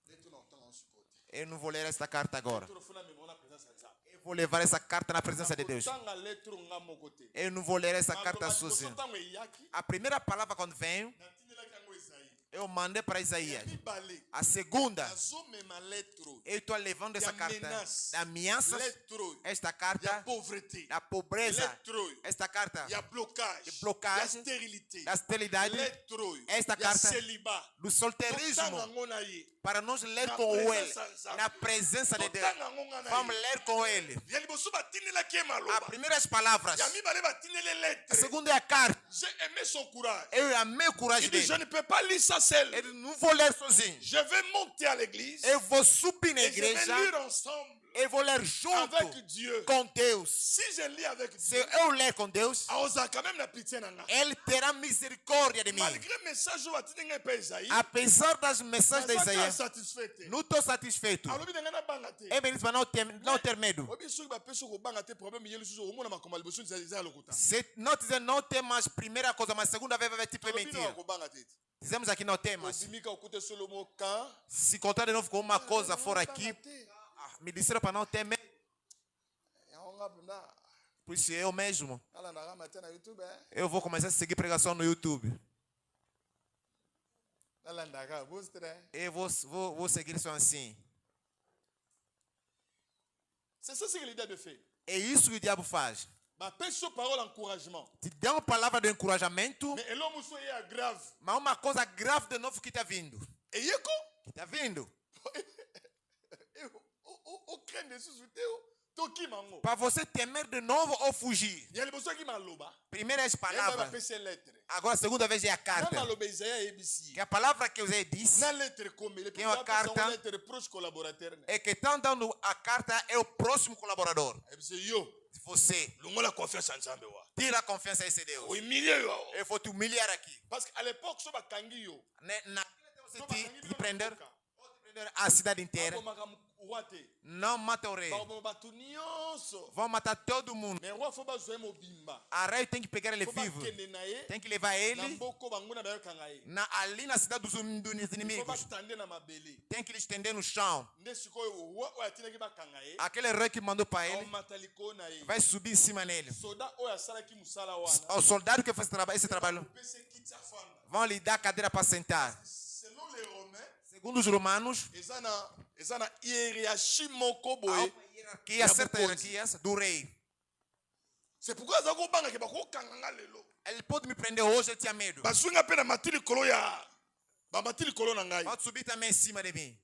Lettre non tango support. Eu não vou ler essa carta agora. Lettre funa me mona présence nzamba. Eu vou levar essa carta na presença de Deus. Tanga lettre nga moko te. Eu não vou ler essa carta sozinho. Tango yaki. A primeira palavra quando vem, Na tinela kango Isaïe. eu mandei para Isaías. Mi balé. A segunda, Azome ma lettre. eu estou levando essa carta menace. da ameaça, Lettre. esta Il y a carta pauvreté. da pobreza, Lettre. esta carta Il y a blocage. de blocage, Il y a stérilité. da esterilidade, Lettre. esta Il y a carta célibat. do solteirismo, Tanga ngona ye. para nós ler Na com presença ele, nzambe. na presença de Deus. Tanga ngona ye. Vamos ler com ele. Ya liboso batinela ke As maloba. primeiras palavras, Ya mibale batinela a lettre. segunda é a carta. J'ai aimé son courage. Eu amei o coragem Il dit je dele. ne peux pas lire ça seul. Ele não vou ler sozinho. Je vais monter à l'église. Eu vou subir na Et je vais igreja. lire ensemble Eu vou ler junto avec Dieu. com Deus. Si je lis avec Se Dieu, eu ler com Deus, aoza quand même la pitié nanga. Ele terá misericórdia de mim. Malgré le message où batinenga pe Isaïe. Apesar das mensagens de Isaïe Isaías, satisfait. não estou satisfeito. Alobi nanga na banga te. Ele diz para não ter medo. Obi soki bapeso ko banga te problème yeli susu omona makoma liboso nzaliza lokuta. Se não dizer não tem mais primeira coisa, mas segunda vez vai te Alobi permitir. na ko banga te. Dizemos aqui não tem mais. Obimika okute solomo kan. Se contar de novo com uma coisa fora aqui, me disseram para não ter medo. Ya onga bunda. Por isso eu mesmo, Ala na gama te na YouTube. eu vou começar a seguir pregação no YouTube. Ala ndaga boostre. Eu vou seguir isso assim. C'est ça ce que l'idée de fait. É isso que o diabo faz. Bapeso parole encouragement. Te dá uma palavra de encorajamento, Mais elo muso é grave. mas uma coisa grave de novo que está vindo. Et yeko Que está vindo. o crème de sous teu. Toki mango. Para você temer de novo ou fugir. Ya liboso ki maloba. Primeiras Ela vai palavras. pese lettre. Agora a segunda vez é a Na carta. maloba Isaïe ABC. Que a palavra que eu usei disse Na lettre comme ele Quem é a precisa carta? passar uma lettre proche collaborateur. é que estão dando a carta é o próximo colaborador. Aí você yo, Você longola confiance en Nzambe wa. tira a confiança em esse Deus. O humilier yo. Eu vou te humilhar aqui. Parce qu'à l'époque so bakangi yo. Na você te prender a cidade inteira. Akomaka wate. Não mata o rei. Ba batu nyonso. Vão matar todo mundo. Mais roi faut ba zoe mobimba. A rei tem que pegar ele Faut ba vivo. kende na ye. Tem que levar Na ele mboko banguna ba yokanga ye. ali na cidade dos Faut ba inimigos. tande na mabele. Tem que lhe estender no chão. Nde sikoyo o atinaki bakanga ye. Aquele rei que mandou para Au ele mataliko na ye. vai subir em cima nele. Soda oyo asalaki musala wana. O soldado que fez esse trabalho Pese kiti afanda. vão lhe dar cadeira para sentar. Selon les Romains, Segundo os romanos, eza na hiérarchie moko há boye. uma hierarquia, certa hierarquia do rei. C'est pourquoi aza kobanga ke bakokanga nga lelo. Ele pode me prender hoje, eu tinha medo. Bazwinga mpe na mati likolo ya bamati likolo na ngai. Pode subir também em cima de mim.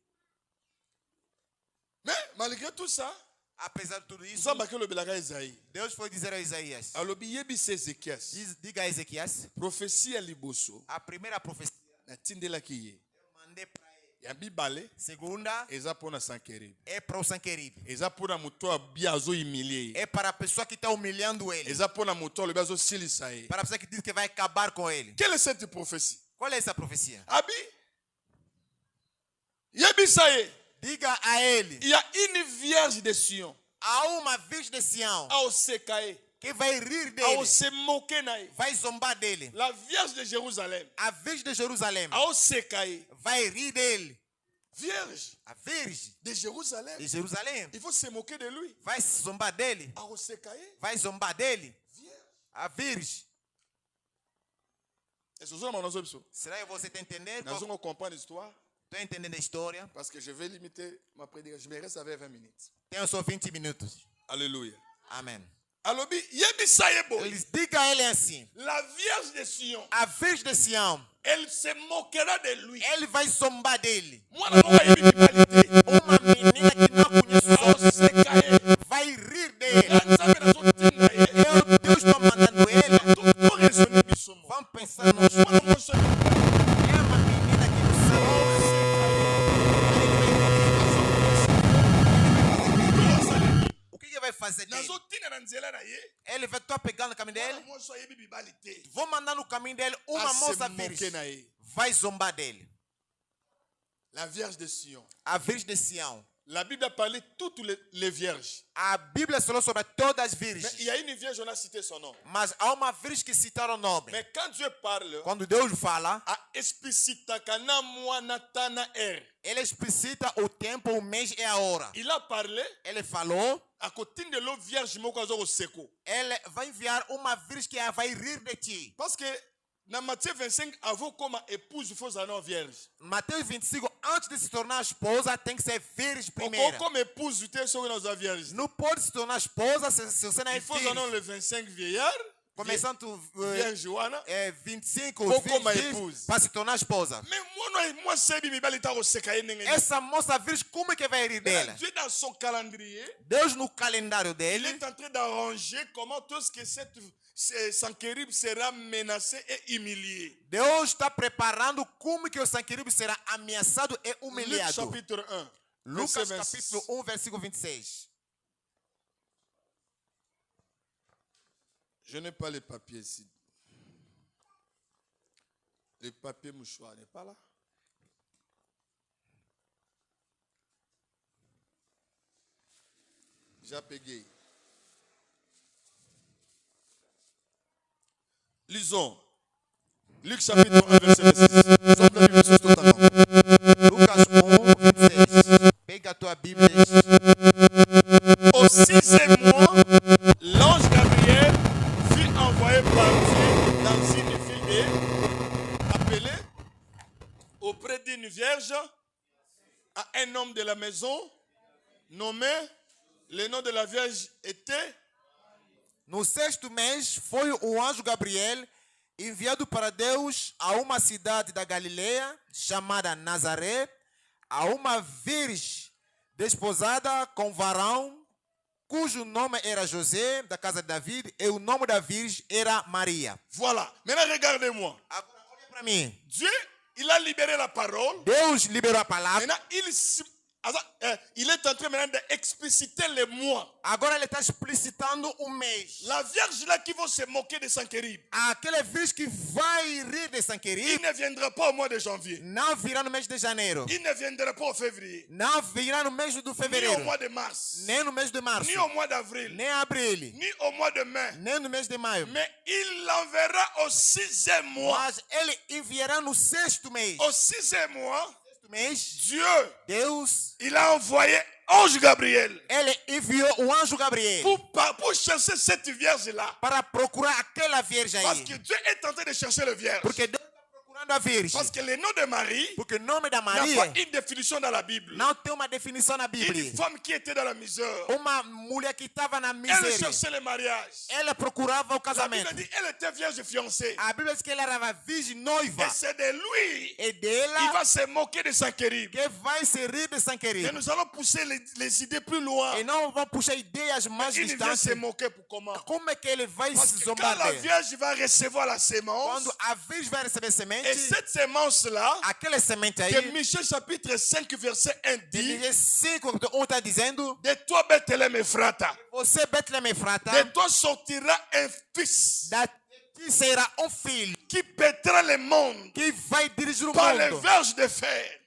Mais malgré tout ça, Apesar de tudo isso, nzambe akelobelaka Ezaïe. Deus foi dizer a Isaías. Alobi yebisa Ezekias. Diga a Ezequias, Prophétie ya liboso a primeira profecia natindelaki ye. eu mandei para ele. ya bibale Segunda eza pona Sankerib. é para o Sanqueribe. Eza pona muto abia azo humilier. É para a pessoa que está humilhando ele. Eza pona muto alobi azo silisa ye. Para a pessoa que diz que vai acabar com ele. Quelle est cette prophétie? Qual é essa profecia? Abi yebisa ye. Diga a ele. Il y a une vierge de Sion. Há uma virgem de Sião Aosekaye. que vai rir dele. Aose moke na ye. Vai zombar dele. La vierge de Jérusalem. A virgem de Jerusalém Aosekaye. vai rir dele. Vierge A virgem de Jérusalem. de Jerusalém Il faut se moquer de lui. vai zombar dele. Aosekaye. Vai zombar dele. Vierge. A virgem. Est-ce que vous avez Será que você está entendendo? Nous allons comprendre l'histoire Estou entendendo a história. parce que je vais limiter ma prédication. Je me reste avec 20 minutes. Tenho só 20 minutos. Alléluia. Amém. Alobi yebisa ye boy. Eles digam a ele assim. La vierge de Sion, A virgem de Sião, elle se moquera de lui. ele vai zombar dele. Moi, la mort est bibalité. Uma menina que não conhece os outros Aosekaye. vai rir dele. Nzambe nazotinda ye. Deus está mandando ele. Tout raisonner bisomo. Vamos pensar nos. Mwana mwasi oyo. É uma menina que não sabe. O que vai fazer dele? Nazotinda na nzela na ye. Ele vai estar pegando o caminho Mwana dele. mwasi oyo ayebi bibalité. Vou mandar no caminho dele uma moça Ase moke virgem. na ye. Vai zombar dele. La vierge de Sion. A virgem de Sião. La Bible a parlé de toutes les vierges. A Bíblia falou sobre todas as Mais il virgens. y a une vierge, on a cité son nom. Mas há uma virgem que citaram o nome. Mais quand Dieu parle, Quando Deus fala, a explicita kana mwana tana er. ele explicita o tempo, o mês e a hora. Il a parlé Ele falou, à côté de l'eau vierge moko azo seko. ele vai enviar uma virgem que vai rir de ti. Parce que dans Matthieu 25, avant comme épouse, il faut une vierge. Mateus 25, antes de se tornar esposa, tem que ser virgem Encore primeiro. comme épouse, tu es sur une vierge. Não pode se tornar esposa se você não é Il faut virgem. le 25 vieillards. Começando Vierge wana. 25 Pouco como virgens épouse. para se tornar esposa. Mais moi c'est bibi balita o seka yenenge. Essa moça virgem, como é que vai rir dela? Dieu dans son calendrier, Deus no calendário il dele, est en train d'arranger comment tout ce que cette Sankerib sera menacé et humilié. Deus está preparando como que o Sanqueribe será ameaçado e Luc humilhado. chapitre 1. Lucas verset capítulo 26. 1, versículo 26. Je n'ai pas les papiers ici. Le papier mouchoir n'est pas là. J'ai payé. Lisons. Luc chapitre 1, verset 26. Nous sommes dans la Bible tous totalement. Lucas 1, 26. Pega a tua Bíblia. Au 6e mois, l'ange Gabriel fut envoyé par Dieu dans une ville appelée auprès d'une vierge à un homme de la maison nommé, le nom de la vierge était No 6º mês, foi o anjo Gabriel enviado para Deus a uma cidade da Galileia chamada Nazaré, a uma virgem desposada com varão, cujo nome era José, da casa de David, e o nome da virgem era Maria. Voilà. Maintenant, regardez-moi. Agora, olha para mim. Dieu, il a libéré la parole. Deus liberou a palavra. Maintenant, il est en train maintenant d'expliciter les mois. Agora ele está explicitando o mês. La vierge là qui va se moquer de Sankerib, Aquela virgem que vai rir de il Sanqueribe ne viendra pas au mois de janvier. não virá no mês de janeiro. Il ne viendra pas au février. Não virá no mês do Ni au fevereiro. mois de mars. Nem no mês de março. Ni au mois d'avril. Nem abril. Ni au mois de mai. Nem no mês de maio. Mais il l'enverra au 6e mois. Mas ele enviará no 6º mês. Au 6e mois, 6º mês, Dieu, Deus, il a envoyé ange Gabriel ele enviou o anjo Gabriel pour chercher cette vierge-là. para procurar aquela virgem Parce aí. que Dieu est en train de chercher le vierge. Porque Deus está procurando a virgem. Parce que le nom de Marie Porque o nome da n'a Maria pas une définition dans la Bible. não tem uma definição na Bíblia. Une femme qui était dans la misère, Uma mulher que estava na elle miséria. cherchait le mariage. Ela procurava o La casamento. Bible dit elle était vierge fiancée. A Bíblia diz que ela era virgem noiva. Et c'est de lui, E il dela va se moquer de Sankerib. que vai se rir de Et Sanqueribe. nous allons pousser les idées plus loin. E não vão puxar ideias mais Il vient distantes. se moquer pour comment? Como é que ele vai Parce se que quand zombar la dele? vierge va recevoir la sémence, Quando a virgem vai receber semente, Et cette semence-là, aquela semente aí, que Michée chapitre 5, verset 1 de dit, Michée 5, está dizendo, de toi Bethléem Ephrata, você, Bethlehem Efrata, de toi sortira un fils da ti será filho qui pètera le monde que vai dirigir o par les mundo. verges de fer.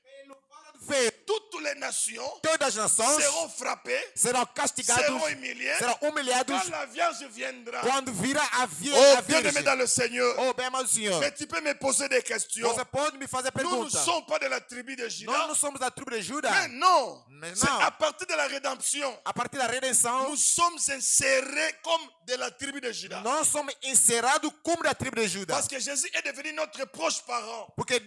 Fer. Toutes les nations Todas as nações seront frappées, serão castigados, seront humiliées. serão humilhados Quand la Vierge viendra, quando vira a oh bien-aimé Virgem. dans le Seigneur, Oh, bem amado Senhor, mais tu peux me poser des questions. você pode me fazer Nous ne pergunta. sommes pas de la tribu de Nós Juda. não somos da tribo de Judá. Mais non, Mais c'est non. à partir de la rédemption. A partir da redenção, Nous sommes insérés comme de la tribu de Juda. nós somos inserados como da tribo de Judá. Parce que Jésus est devenu notre proche parent. Porque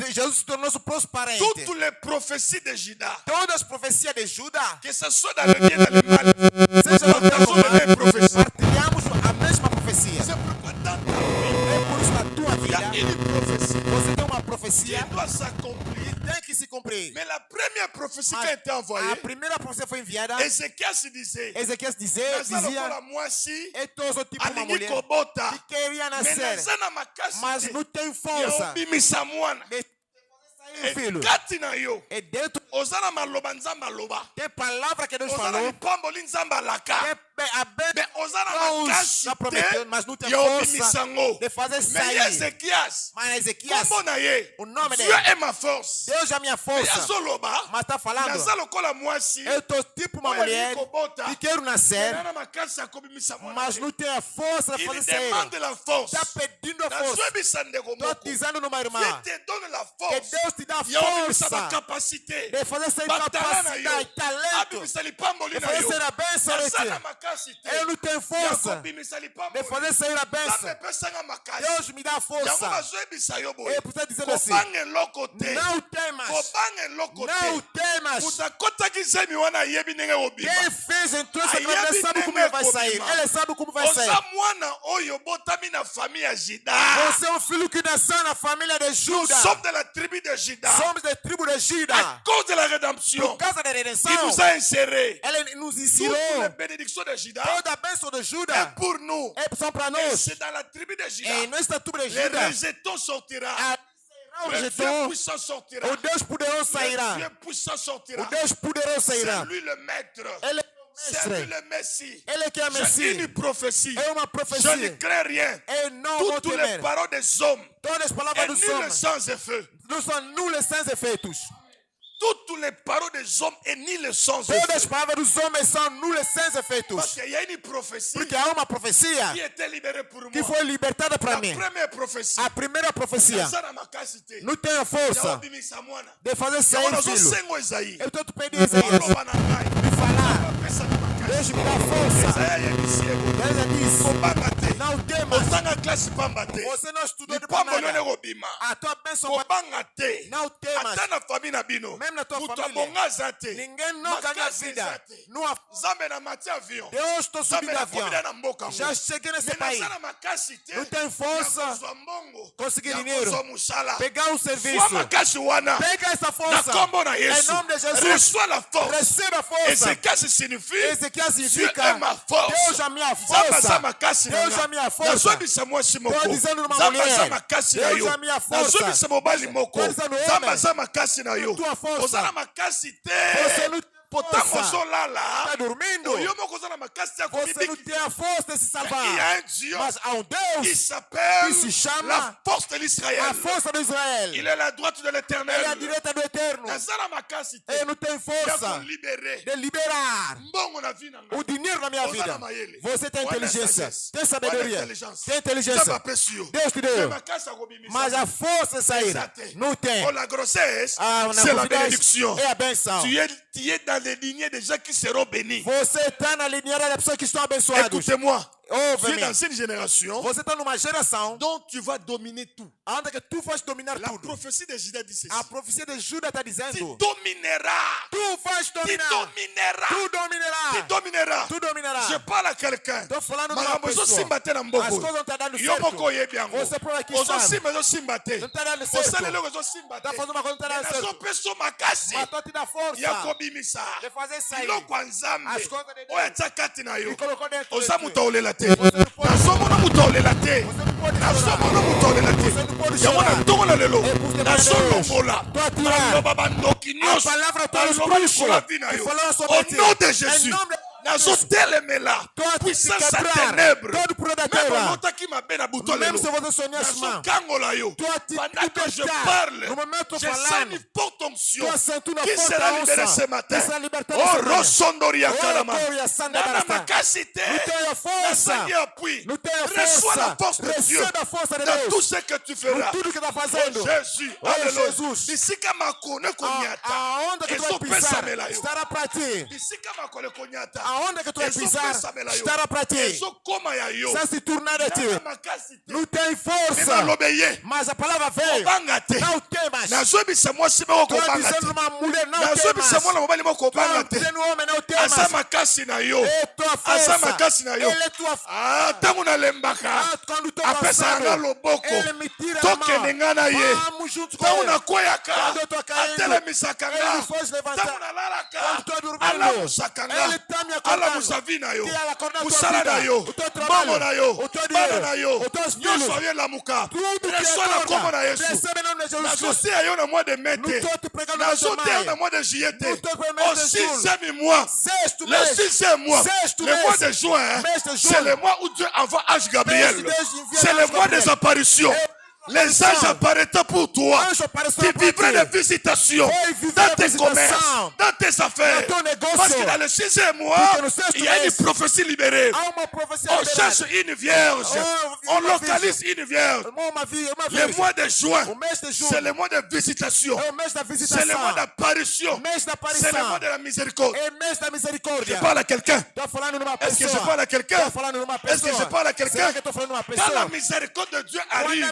Jesus se tornou nosso próximo parente. Toutes les prophéties de Juda, Todas as profecias de Judá, que ce soit dans le bien et dans le mal, seja no bem partageons ou no les mêmes mal, prophéties. partilhamos a mesma profecia. C'est pourquoi dans ta vie, É por isso na tua il y a vida, une prophétie você tem uma qui profecia doit s'accomplir. que tem que se cumprir. Mais la première prophétie qui Mas a été envoyée, a primeira profecia foi enviada. Ézéchias se disait, Ezequias dizia, la moisi, é toso tipo uma alingi mulher kobota, que queria mais nascer, naza na makasi mas te, não tem ya força obimisa mwana. de sair filho. Kati na yo, É dentro, oza na maloba nzambe aloba, tem palavra que Deus oza na falou, lipamboli nzambe alaka, a bem mais oza na Deus makasi já prometeu, mas não te, tem ya obimisa força ngo. de fazer Mais sair. Ézéchias, Mas Ezequias, kombo na ye, o nome Dieu dele, est ma force. Deus é a minha Mais força. azoloba, Mas está falando, naza lokola mwasi, eu tô tipo uma oyo mulher alingi kobota, que quero nascer, mais na makasi akobimisa mwana mas te. não tem a força de Il fazer sair. demande la force. Está pedindo a força. Nazwebisa ndeko Estou moko. dizendo numa irmã Dieu te donne la que force. Deus te dá Ya obimisa força bakapasite. de fazer sair Batala na yo. capacidade, talento, Abimisa lipamboli de na fazer yo. sair a bênção de Naza na ti. makasi te. Eu não tenho força Yakobimisa de lipamboli. fazer sair a Nzambe bênção. epesanga makasi. Deus me dá Yango força. nazwebisa yo boye. Eu preciso dizer assim, Kobanga eloko te. não temas, Kobanga eloko não te. temas. Mutu akotaki zemi wana ayebi ndenge obima. Quem fez entrou essa Aí grande é sabe como bem vai sair. comigo. Ele sabe como vai sair. Oza mwana oyo botami na famille ya Juda. Você é um filho que nasceu na família de Nous Juda. sommes de la tribu de Juda. Somos da tribo de À Juda. cause de la rédemption, Por causa da il redenção, nous a insérés. ele nos Toutes ensinou les bénédictions de Juda toda a bênção de est Juda. pour nous. São para Et nós. c'est dans la tribu de Juda. Em nossa tribo de Les Juda, rejetons sortira. o Le Dieu rejetou, puissant sortira. o Deus poderoso Le sairá. Dieu puissant sortira. O Deus poderoso C'est sairá. lui le maître. Ele é C'est o lui mestre. le Messie. Ele que é J'ai Messias. une prophétie. É uma Je ne profecia. crains rien. E não vou Toutes les temer. paroles des hommes Todas as palavras et dos nul homens sans effet. não são nulas sem efeitos. Toutes les paroles des hommes et ni le sans Todas as effet. palavras dos homens são nulas sem Parce efeitos. qu'il y a une prophétie Porque há uma profecia qui était libérée pour que moi. foi libertada para La mim. première prophétie. A primeira profecia Naza na makasi te. não tem a força Yaobimisa mwana. de fazer Yango sair filho. nazosenga Esaïe. Eu estou te pedindo, Isaías, Oloba na ngai. me falar. Bapesa na makasi. Deus me dá força. Esaïe ayebisi ego. Deus disse, Kobanga te. não temas. Ozanga classe pamba te. Você não estudou de Lipamboli nada. one kobima. A tua bênção vai... Kobanga te. Não temas. Ata na famille na bino. Mesmo na tua Mutu família. abonga aza te. Ninguém não ganha Makasi vida. eza te. Numa... Nzambe na mati avion. Deus, estou Nzambe subindo na avião. komida na mboka ngo. Já cheguei nesse Mais país. naza na makasi te. Não tem força. Ya kozwa mbongo. Conseguir Ya dinheiro. kozwa musala. Pegar um Sois serviço. makasi wana. Pega essa Na força. kombo na Em Yesu. nome de Jesus. Reçois la force. Receba a força. Ezekias signifie Ezequias Dieu significa est ma force. Deus é minha Nzambe aza força. makasi na Deus nga. é minha força. Nazobisa mwasi moko. Estou dizendo numa Nzambe aza mulher. makasi na Deus yo. é minha força. Nazobisa mobali moko. Estou dizendo Nzambe homem. aza makasi na yo. Tua força. Oza na makasi te. Você não tem Pourtant força. ozolala. Está dormindo. Oyo moko oza na makasi ya Você não komibiki. tem a força de se Il y a salvar. un Dieu Mas há um qui Deus, s'appelle qui se chama la force de l'Israël. a força de Israel. Il est la droite de Ele é a l'Éternel. direita do Eterno. Naza na makasi te. Ele não tem Ya força kolibere. de liberar Mbongo na vie na nga. o dinheiro na minha Oza na vida. mayele. Você tem Wana inteligência, sagesse. tem sabedoria, Wana intelligence. tem inteligência. Nzambe apesi yo. Deus te Mais deu. makasi akobimisa. Mas a força de sair não tem. Oh, la grossesse, Ah, na c'est la gravidez bénédiction. é a benção. Tu es dans les lignées des gens qui seront bénis. Você está na linear das pessoas que estão abençoadas. Écoutez-moi. Tu es Ouve-me. dans une génération Você está numa geração dont tu vas dominer tout. onde que tu vais dominar La tudo. prophétie de Judas dit ceci. A profecia de Judas está Tu dizendo: domineras. tu vais Tu dominar. domineras. Tu dominarás. Tu domineras. Tu dominarás. Je parle à quelqu'un. Estou falando de uma Makambo pessoa. ezosimba te na As mboko. coisas não estão dando Yo certo. moko oyebi yango. Você prova que sabe. Ozosimba ezosimba te. Não está dando certo. Osala eloko ezosimba Está te. fazendo uma coisa que não está dando certo. Nazopeso makasi. Mas estou te dando força Ya kobimisa. de fazer sair. Biloko ya Nzambe As coisas de Deus. oyo atia kati na yo E colocou dentro oza de moto ti. aolela te Você não pode. nazomona moto tolela te. Nazomona motolela te. Yango na ntongo na lelo. Nazolongola. Maloba bandoki nyonso. Maloba likola vi na yo. Au nom de Jésus. nazotelemela puissance ya ténèbre même omotaki mabe na buto lelo nazokangola yo pendant que je parle je sens une forte onction qui sera libérée ce matin oh rosondoria kalama nana makasi te nasangi appui reçois la force de Dieu dans tout ce que tu feras oh Jésus alléluia bisika makone konyata ezopesamela yo bisika makone konyata aonde que tu é pisar, estará para ti. Só se tornar de ti. Não tem força. Mas a palavra veio. Não temas. Estou dizendo uma mulher não temas. Estou dizendo um homem não temas. É tua força. Ele é tua força. Quando estou passando, ele me tira a mão. Vamos juntos com ele. Quando eu estou caindo, ele me faz levantar. Quando estou dormindo, ele está me ala musavi na yo musala na yo mbongo na yo bana na yo nyonso oyo elamuka reçois na kombo na Yesu nazoteya yo na mois de mai te nazoteya yo na mois de juillet te au 6e mois le 6e mois le mois de juin c'est le mois où Dieu envoie Ange Gabriel c'est le mois des apparitions. Les anges apparaîtront pour toi. Tu vivras des visitations dans tes commerces, dans tes affaires. Parce que dans le 6e mois, il y a une prophétie libérée. On cherche une vierge. On localise une vierge. Le mois de juin, c'est le mois de visitation. C'est le mois d'apparition. C'est le mois de la miséricorde. Je parle à quelqu'un. Est-ce que je parle à quelqu'un? Est-ce que je parle à quelqu'un? Quand la miséricorde de Dieu arrive,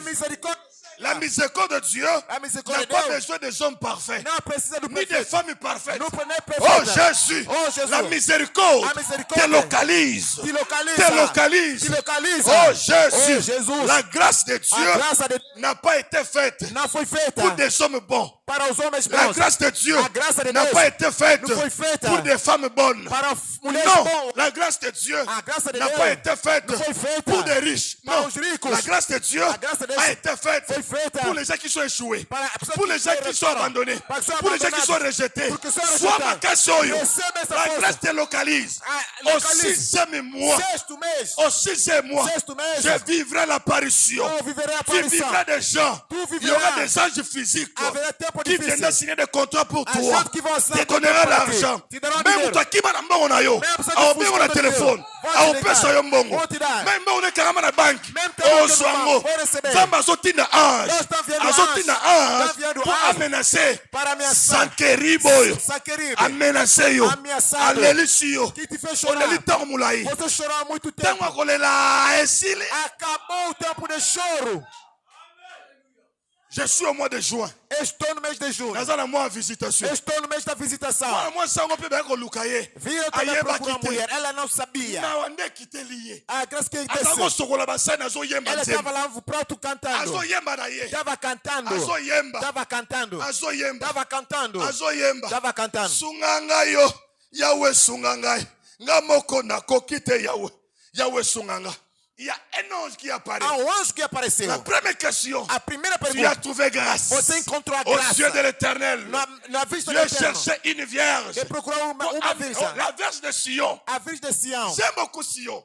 la miséricorde de Dieu n'a pas besoin des hommes parfaits, ni des femmes parfaites. Oh Jésus, la miséricorde te localise. Oh Jésus, la grâce de Dieu n'a pas été faite pour des hommes bons. La grâce de Dieu n'a pas été faite pour des femmes bonnes. Non, la grâce de Dieu n'a pas été faite pour des riches. Non, la grâce de Dieu a été faite pour les gens qui sont échoués, pour les gens qui sont abandonnés, pour les gens qui sont rejetés. Sois ma cassoyo. La grâce te localise. Au 6e mois, je vivrai l'apparition. Tu vivras des gens. Il y aura des anges physiques qui viendront signer des contrats pour toi. Tu donneras l'argent. Même toi qui m'as mbongo na yo, aobéo na téléphone, aopesa yo mbongo. Même on est carrément na banque. Oh Zwango, Zamba zotina ange. Azotina ange pour amenacer Sankeri boyo. Amenacer yo. Alelisi yo. Oleli tango mulai. Tango akolela esili. Acabou o tempo de choro. Je suis au mois de juin. Estou no mês de junho. Estou no mês da visitação. Viu também procurar uma mulher. Ela não sabia. A graça que ele desceu. Ela estava lá pronto cantando. Estava cantando. Sunganga yo. Yahweh sunganga. Ngamoko na kokite Yahweh. Yahweh sunganga. Il y a un ange qui apparaît. La première question. Tu as trouvé grâce aux yeux de l'Éternel. Dieu cherchait une vierge. La vierge de Sion. J'aime beaucoup Sion.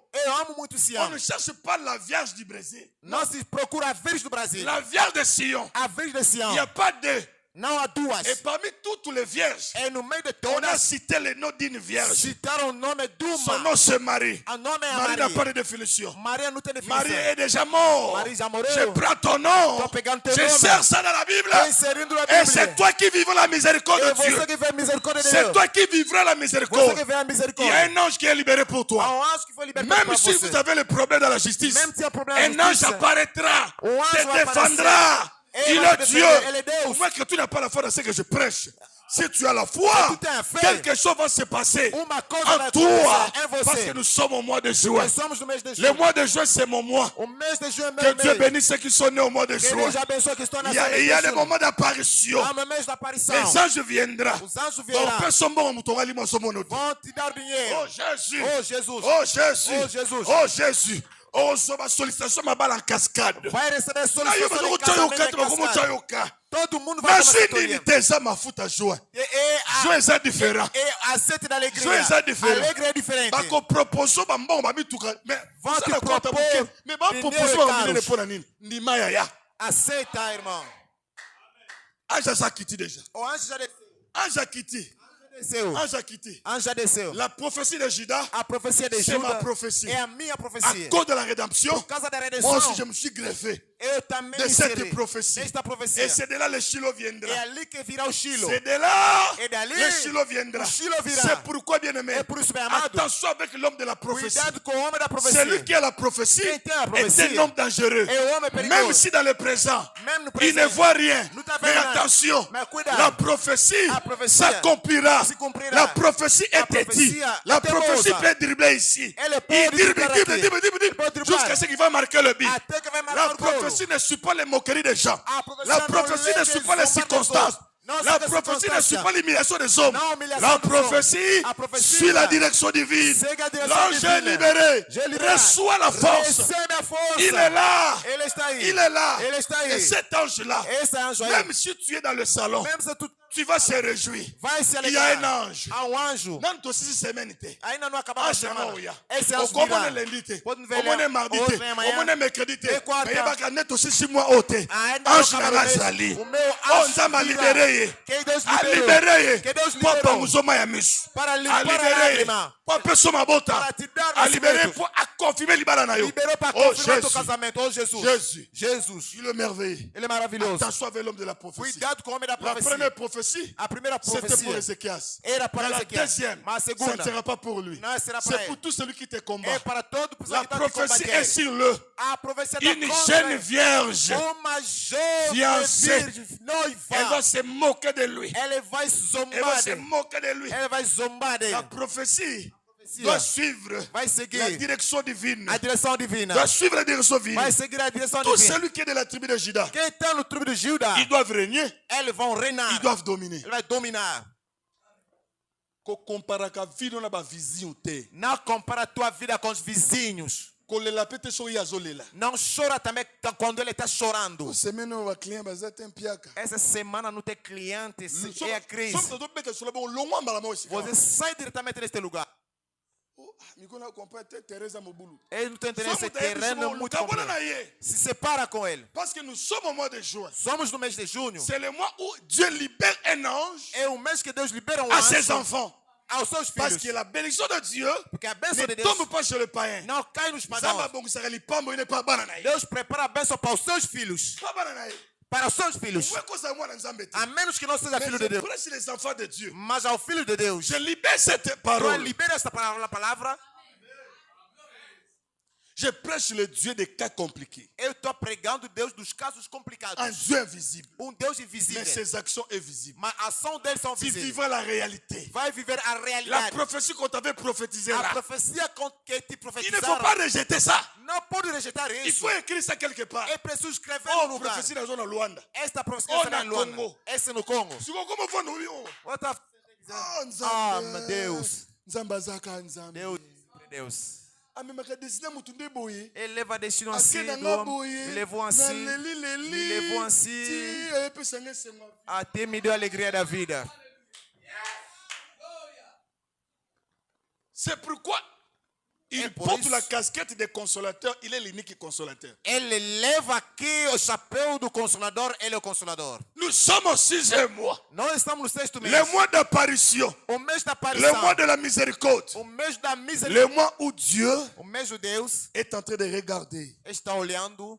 On ne cherche pas la vierge du Brésil. La vierge de Sion. Il n'y a pas deux. Não há duas. Et parmi toutes les vierges, no meio de on a cité le nom d'une vierge. Citaram o nome de uma. Son nom c'est Marie. Marie n'a pas de définition. Marie est déjà morte. Je prends ton nom. Je sers ça dans la Bible. Et c'est toi qui vivras la miséricorde de Dieu. C'est toi qui vivras la miséricorde. Il y a un ange qui est libéré pour toi. Même si vous avez le problème dans la justice, un ange apparaîtra, te défendra. Il est Dieu. Au moins que tu n'as pas la foi dans ce que je prêche. Si tu as la foi, quelque chose va se passer en toi. Parce que nous sommes au mois de juin. Le mois de juin, c'est mon mois. Que Dieu bénisse ceux qui sont nés au mois de juin. Il y a des moments d'apparition. Les anges viendront. Oh Jésus. Oh Jésus. Oh Jésus. Oh Jésus. Oh, ça va sollicitation ma balle en cascade. Vai receber Ayo, solicitação mas de eu casamento em como cascata. Todo mundo vai mas começar a ele tem essa mafuta joie. Joie é diferente. aceite da alegria. Joie é diferente. Alegria é diferente. Ba ko proposou ba mbongo ba mituka. Mais Vão te conta propor mais ba proposou ba menino pour nini? Ndima ya. Aceita, irmão. Anja já quitté déjà. O anjo já desceu. Anja quitté. Anja quitté. Anjo já desceu. La prophétie de Judas. A profecia de C'est ma Judas prophétie. é a minha À profecia. cause de la rédemption, Por causa da redenção, moi aussi je me suis greffé eu também de me cette inseri prophétie. nesta Et profecia. c'est de là le Shiloh viendra. É ali que virá o Shiloh. C'est de là Et dali, le Shiloh viendra. o Shiloh virá. C'est pourquoi, bien aimé, É por isso, meu amado, attention avec l'homme de la prophétie. cuidado com o homem da profecia. Celui qui a la prophétie Quem tem a est profecia un homme dangereux. é o homem perigoso. Même si dans le présent, Même no il ne presente, voit rien. não tá Mais vendo nada. attention, Mas cuidado. la prophétie A profecia s'accomplira. se cumprirá. La prophétie A est dit. profecia La é prophétie teimosa. peut dribbler ici. Elle peut Il dribbler aqui. Pode driblar. jusqu'à ce qu'il va marquer le but. Até que vai marcar La o golo. prophétie ne suit pas les moqueries des gens. A profecia La não prophétie ne lê suit pas les zombar dos circonstances. outros. Não La segue as prophétie ne suit circunstâncias. pas l'humiliation des hommes. Não humilhação La dos homens. prophétie A profecia suit la direction divine. segue a direção L'ange est divina. libéré. Je libère. Reçoit la force. Recebe a força. Il est là. Ele está aí. Il est là. Ele está aí. Et cet ange-là, Esse anjo aí, même si tu es dans le salon, mesmo se tu tu vas se réjouir. vai se Il y a alegrar, un ange. há um anjo. Nan to sisi semaine te. Ainda não acabou a Ange semana. não ia. Esse anjo Okomone virá. lundi te. Pode ver Omone lá. mardi Hoje te. vem amanhã. Omone mercredi te. E quarta. Mais yeba ka neto sisi mois ote. Ainda não Ange acabou na o mês. nazali. O meu Oh, anjo nzamba virá. libéré ye. Que Deus A liberou. libéré ye. Que Deus Pour liberou. muzoma ya misu. Para A limpar a libéré ye. lágrima. Pour peso mabota. Para te dar A libéré nascimento. pour confirmer libara na yo. Liberou para Oh, confirmar teu Jésus. casamento. Oh, Jesus. Jésus. Jesus. Il est merveilleux. Ele é maravilhoso. Attention avec l'homme de la prophétie. Cuidado com o homem da La profecia. première prophétie, A primeira c'était pour profecia Ézéchias. era para Mais la Ezequiel. deuxième, Mas a ça ne segunda sera pas pour lui. não será para C'est pour ele. tout celui qui te combat. É para todo pessoa La que está te prophétie combatendo. est sur le. A profecia está Une contra jeune ele. vierge, Uma jovem Fiancée. virgem elle noiva. va se moquer de lui. Ela vai Elle va zombar se dele. moquer de lui. Ela vai zombar dele. La prophétie Profecia doit suivre vai la seguir direction divine. a direção divina. Doit suivre la direction divine. Vai seguir a direção Tout divina. celui qui est de la tribu de Judas, Quem está no tribo de Judas, ils doivent régner, eles vão reinar. ils doivent dominer. Ele vai dominar. Ko compara ka vida na ba vizinho te. Não compara a tua vida com os vizinhos. Ko lela pete so ya zolela. Não chora também quando ele está chorando. Semaine wa client ba zatem piaka. Essa semana não tem cliente, é a crise. Somme to beka so la bon longwa mbala mo esi. Você sai diretamente deste lugar. Mikona comprendre Teresa Mobulu. Ele não está entendendo esse terreno muito Kabona complexo. na ye. Se separa com ele. Parce que nous sommes au mois de juin. Somos no mês de junho. C'est le mois où Dieu libère un ange É o mês que Deus libera um à ses anjo enfants. aos seus Parce filhos. que la bénédiction de Dieu Porque a bênção ne de Deus tombe pas sur le païen. não cai nos Zamba pagãos. bongo saka lipambo ine pa bana na ye. Deus prepara a bênção para os seus filhos. Pa bana na ye. Para os seus filhos. Où est que moi na Nzambe te? A menos que não seja Mais filho de je Deus. prêche les enfants de Dieu. Mas ao filho de Deus. Je libère cette Então parole. libera esta palavra. Je prêche le Dieu des cas compliqués. Eu estou pregando Deus dos casos complicados. Un Dieu invisible. Deus Mais invisível. ses actions invisibles. Mas a ação deles são Tu visíveis. vivras la réalité. Vai viver a La realidade. prophétie qu'on t'avait prophétisée A là. profecia que te Il ne faut profetizaram. pas rejeter ça. Não pode rejeitar Il isso. faut écrire ça quelque part. É preciso escrever Oh, no lugar. prophétie dans zone Luanda. Esta profecia Oh, está na em Luanda. Congo. Essa é no Congo. Si vous comment vous nous What the Oh, Ah, meu Deus. Nzamba zaka nzambe. Deus. Amemaka dessiner mutu nde boye. Ele leva destino assim. Akenda nga boye. Me levou assim. Na leli leli. Me levou assim. Ti epesa nga sengwa. Até me deu a alegria da vida. C'est pourquoi il por porte isso- la casquette de consolateur. Il est l'unique consolateur. Ele leva aqui o chapéu do Consolador. Ele é o Consolador. Nous sommes au 6e mois. Nós estamos no sexto mês. Le mois d'apparition. O mês da Le aparição. mois de la miséricorde. O mês da Le misericórdia. mois où Dieu O mês de Deus est en train de regarder está olhando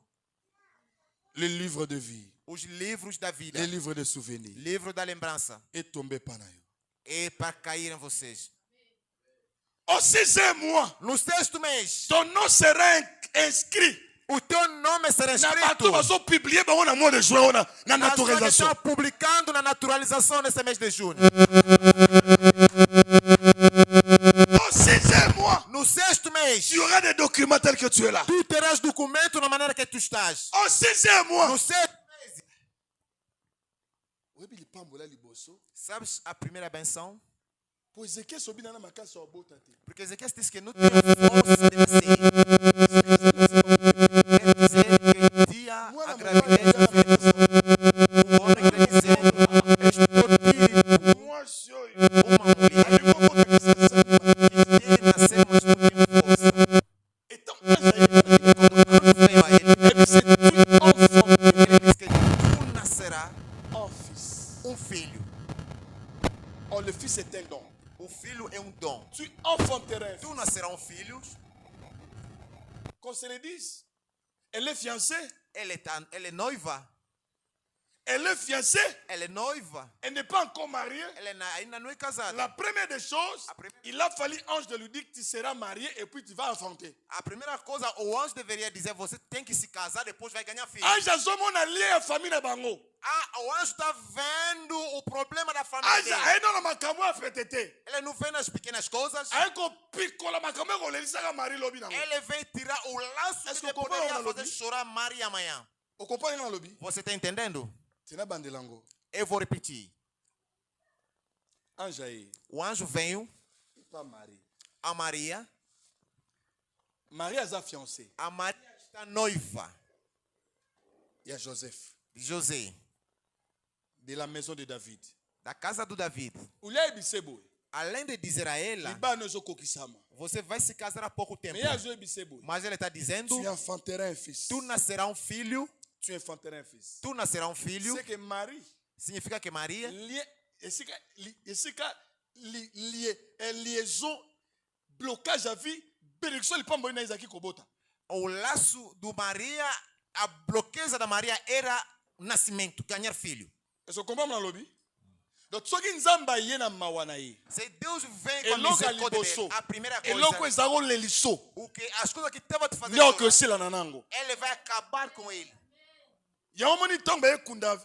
le livre de vie, os livros da vida. les livres de souvenirs, Livro da lembrança. et tomber panayo. É para cair em vocês. Au 6e mois, No sexto mês, ton nom sera inscrit. o teu nome será Na escrito. bato bazo publier bango na mois de juin na As pessoas naturalisation. estão publicando na naturalização nesse mês de junho. Au 6e mois, No sexto mês, tu auras des documents tels que tu es là. tu terás documento na maneira que tu estás. Au 6e mois, No sexto mês, oyebi lipambo la liboso. sabes a primeira benção? Po Ezekiel sobi na makasi wa bota te. Porque Ezequiel disse que não tem força de vencer. filho é um dom. Tu enfanteras. Tu nascerão filhos. Qu'on se le dise. Elle est fiancée. Ela é noiva. Elle est fiancée. Ela é noiva. Elle n'est pas encore mariée. Ainda não é casada. La première des choses, il a fallu ange de lui dire que tu seras marié et puis tu vas enfanter. A primeira coisa, o anjo deveria dizer: você tem que se casar, depois vai ganhar filho. Ange azomona lié a famille na bango. O anjo está vendo o problema da família Ange dele. aye na makambo afetete. Ele não vê nas pequenas coisas. Aye ko pikola makambo ko lelisaka mari lobi na. Ele vem tirar o laço Est-ce que que poderia comprend, fazer Lobby? chorar Maria amanhã. O comprend na lobi? Você está entendendo? Tina bandelango. Eu vou repetir. Ange aye. O anjo veio Pas mari. a Maria. Marie a fiancée. A Maria está noiva Il y a Joseph de José, de la maison de David. da casa do David. Ulya ebisebo. Além de dizer a ela, Libano zo kokisama. você vai se casar há pouco tempo. Mais azo ebisebo. Mas ele está dizendo: Tu enfanteras un fils. tu nascerá um filho. Tu enfanteras un fils. Tu nascerá um filho. C'est que Marie Significa que Maria liaison blocage à vie bénédiction li pambo ina Isaac kobota. O laço do Maria, a bloqueia da Maria era nascimento, ganhar filho. Est-ce que comprend na lobby? Donc soki nzamba yena mawana yi. Se Deus vem com a Eloko misericórdia liboso. dele, a primeira Eloko coisa, ezako leliso. o que as coisas que estava te fazendo Nyoko chorar, sila nanango. ele vai acabar com ele. Ya omoni tombe ekunda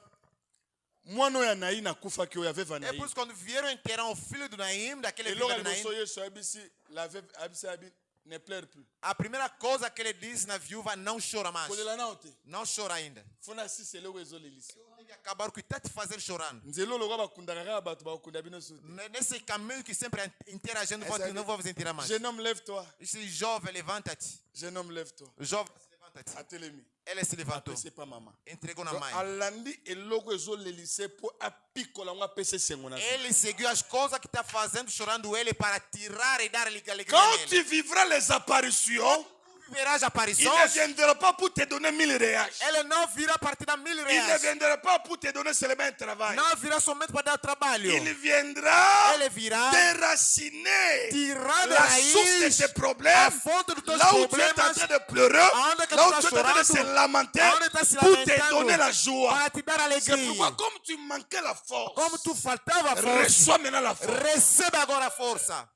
mwana ya nayi na kufa ki oya veva É nayi. por isso que quando vieram enterrar o filho do Naim, daquele filho Eloko do Naim, liboso yeso abisi la veuve abisi abi ne pleure plus. a primeira coisa que ele disse na viúva: não chora mais. Kolela na ote. Não chora ainda. Fona si eloko ezo leliso. Tem que acabar com o que está te fazendo chorando. Nzelo lokwa bakundaka kaka bato bakunda bino suti. Nesse caminho que sempre interagindo, não vou vos tirar mais. Jeune homme, lève-toi. Esse jovem, levanta-te. Jeune homme, lève-toi. Jovem, levanta-te. Atelemi. Ele se levantou. C'est pas maman. Entregou na Donc, mãe. alandi eloko ezo lelise po apikola ngo apese sengo na. Ele seguiu as coisas que está fazendo, chorando ele, para tirar e dar alegria Quand nele. tu vivras les apparitions, Tu verás il ne aparições. viendra pas pour te donner 1000 reais. Ele não virá a partir da 1000 Il ne reais. viendra pas pour te donner seulement un travail. Não virá somente para dar trabalho. Il viendra Ele virá déraciner tirar da la source de raiz tes a problèmes. fonte dos teus Là où tu es en problemas. train de pleurer, Aonde que là où tu tu estás es en train de se chorando, lamenter, aonde estás se pour te lamentando, donner la joie. para te dar C'est pourquoi, alegria. comme tu manquais la force, Como tu faltava força, reçois maintenant la force. receba agora a força.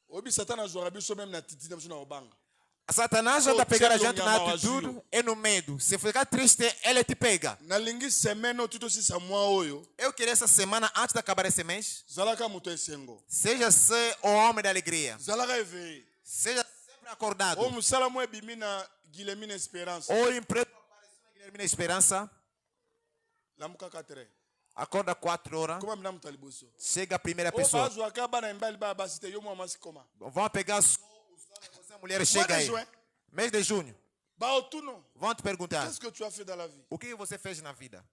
Obi Satan a joué biso même na titi na biso na obanga. Satanás anda a pegar a gente na atitude e no medo. Se ficar triste, ele te pega. Na lingi semaine o tuto sisa mwa oyo, Eu queria essa semana, antes de acabar esse mês, zalaka muto esengo. seja ser o homem da alegria. Zalaka éveillé. Seja sempre acordado. O musala mwe bimi na Guillemine Espérance. O emprego apareceu na Guilhermina Esperança. Lamuka 4. Acorda 4 horas. Koma mina mutaliboso. Chega a primeira O pessoa. bazo akaba na mbali ba basite yo mwa masi koma. Vão pegar os homens, você mulher chega aí. juin. Mês de junho. Ba otuno. Vão te perguntar: Qu'est-ce que tu as fait dans la vie? o que você fez na vida?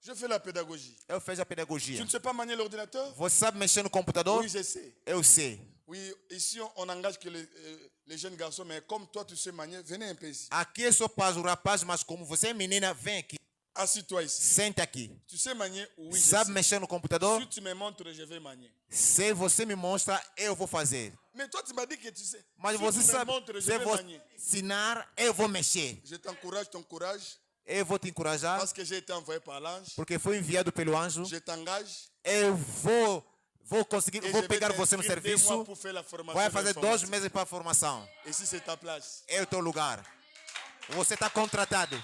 Je fais la pédagogie. Eu fiz a Tu pedagogia. ne sais pas manier l'ordinateur? Você sabe mexer no computador? Oui, je sais. Eu sei. Oui, ici on engage que les jeunes garçons, mais comme toi tu sais manier, venez un peu ici. Aqui é só para os rapazes, mas como você é menina, vem aqui. Assis-toi ici. Senta aqui. Tu sais manier? Oui, je Sabe sais. mexer no computador? Si tu me montres, je vais manier. Se você me mostra, eu vou fazer. Mais toi, tu m'as dit que tu sais. Mas Si você tu me sabe, montres, je se vais você manier. ensinar, eu vou mexer. Je t'encourage, Eu vou te encorajar, parce que j'ai été envoyé par l'ange. porque fui enviado pelo anjo. Je t'engage. Eu vou conseguir, Et vou je vais pegar você no t'inscrire 2 mois serviço. pour faire la formation. Vai fazer 2 d'informatique. meses para a formação. Ici, c'est ta place. É o teu lugar. Você está contratado.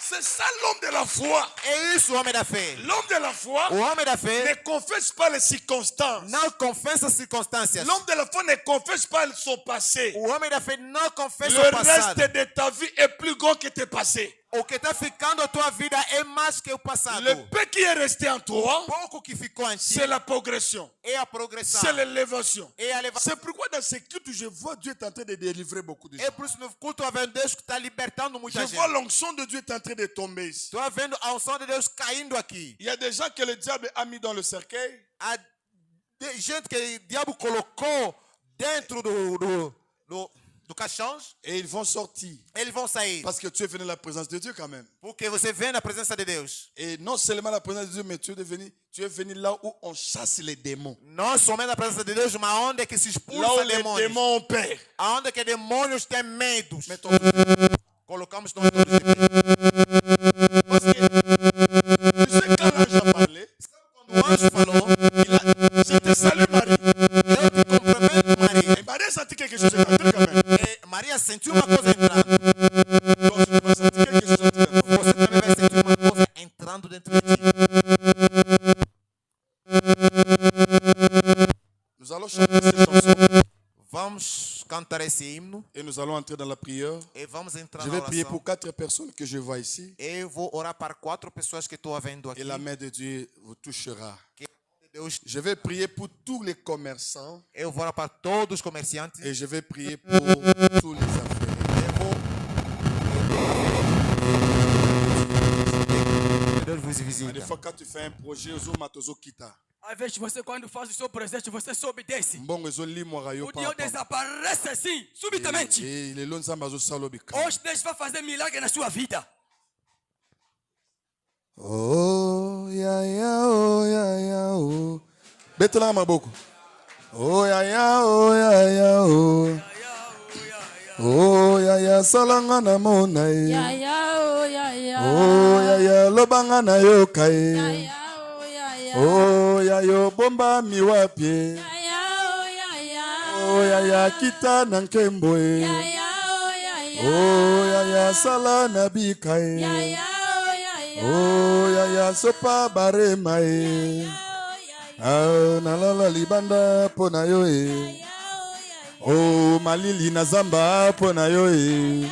C'est ça l'homme de la foi. É isso, o homem da fé. L'homme de la foi O homem da ne fé confesse pas les circonstances. não confessa as circunstâncias. L'homme de la foi ne confesse pas son passé. O homem da fé não confessa Le o passado. reste de ta vie est plus grand que tes passés. O que está ficando a tua vida é mais que o passado. Le peu qui est resté en toi, Pouco que ficou em ti c'est la progression. é a progressão. C'est l'élévation. É a elevação. C'est pourquoi dans ce culte, je vois Dieu est en train de délivrer beaucoup de É gens. por isso que no culto havendo Deus que está libertando Je muita gente. vois l'onction de Dieu est en train de tomber ici. Estou vendo a unção de Deus caindo aqui. Il y a des gens que le diable a mis dans le cercueil. Há gente que o diabo colocou dentro do do cas change et ils vont sortir. eles vão sair. Parce que tu es venu à la présence de Dieu quand même. Porque você vem na presença de Deus. Et non seulement la présence de Dieu, mais tu es venu là où on chasse les démons. Não somente na presença de Deus, mas onde é que se Là expulsa où les demônios. démons ont peur. Aonde que demônios têm medos. Mais ton- Colocamos nós todos de pé. Parce que tu sais quand l'ange a parlé, Quando o anjo falou, je te salue Marie. eu te cumprimento, Maria. Et Marie a senti quelque chose entrer quand même. E Maria sentiu uma coisa entrando. Donc tu vas sentir quelque chose entrer. Você também vai sentir uma coisa entrando dentro de ti. Nous allons chanter cette chanson Vamos cantar esse hino et nous allons entrer dans la prière. e vamos entrar Je na vais prier oração. pour 4 personnes que je vois ici. Eu vou orar para 4 pessoas que estou vendo aqui. Et la main de Dieu vous touchera. Que Deus, Je vais prier pour tous les commerçants eu vou orar para todos os comerciantes. et je vais prier pour tous les affaires. Deus vos Des visita. fois, quand tu fais un projet, Zuma Tozo Kita. Às vezes você, quando faz o seu presente, você se obedece. Mbongo ezo limwa rayo O Deus desaparece assim, subitamente. Et les longs samba zo salobika. Hoje Deus vai fazer milagre na sua vida. Oh ya ya oh ya ya oh. Betela maboko. Oh ya ya oh ya ya oh. Oh ya ya salanga na mona e. Ya ya oh ya ya. Oh ya ya lobanga na yo kai. Ya ya oh ya ya. Oh ya yo bomba mi wapi. Ya ya oh ya ya. Oh ya ya kita na nkembo e. Ya ya oh ya ya. Oh ya ya sala na bikai. Ya ya oh ya ya. Oh ya ya sopa barema e. Oh ya ya. Ah na la la libanda pona yo e. Ya ya oh ya ya. Oh malili na zamba pona yo e.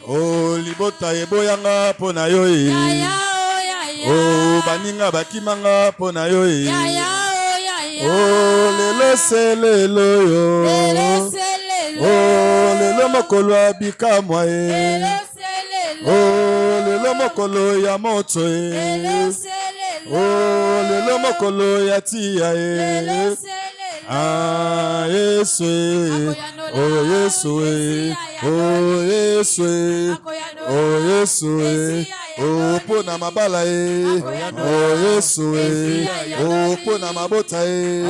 Oh libota eboyanga pona yo e. Ya ya oh ya ya. Oh baninga bakimanga pona yo e. Ya ya oh ya ya. Oh lelo se lelo yo. Lelo se lelo. Oh lelo mokolo abikamwa e. Lelo se lelo. Oh lelo mokolo ya moto e. Lelo se lelo. Oh lelo mokolo ya tia Lelo e. se lelo. Ah Yesu e. Oh Yesu e. Oh Yesu e. Oh Yesu e. Oh pona mabala e. Oh Yesu e. Oh pona mabota e.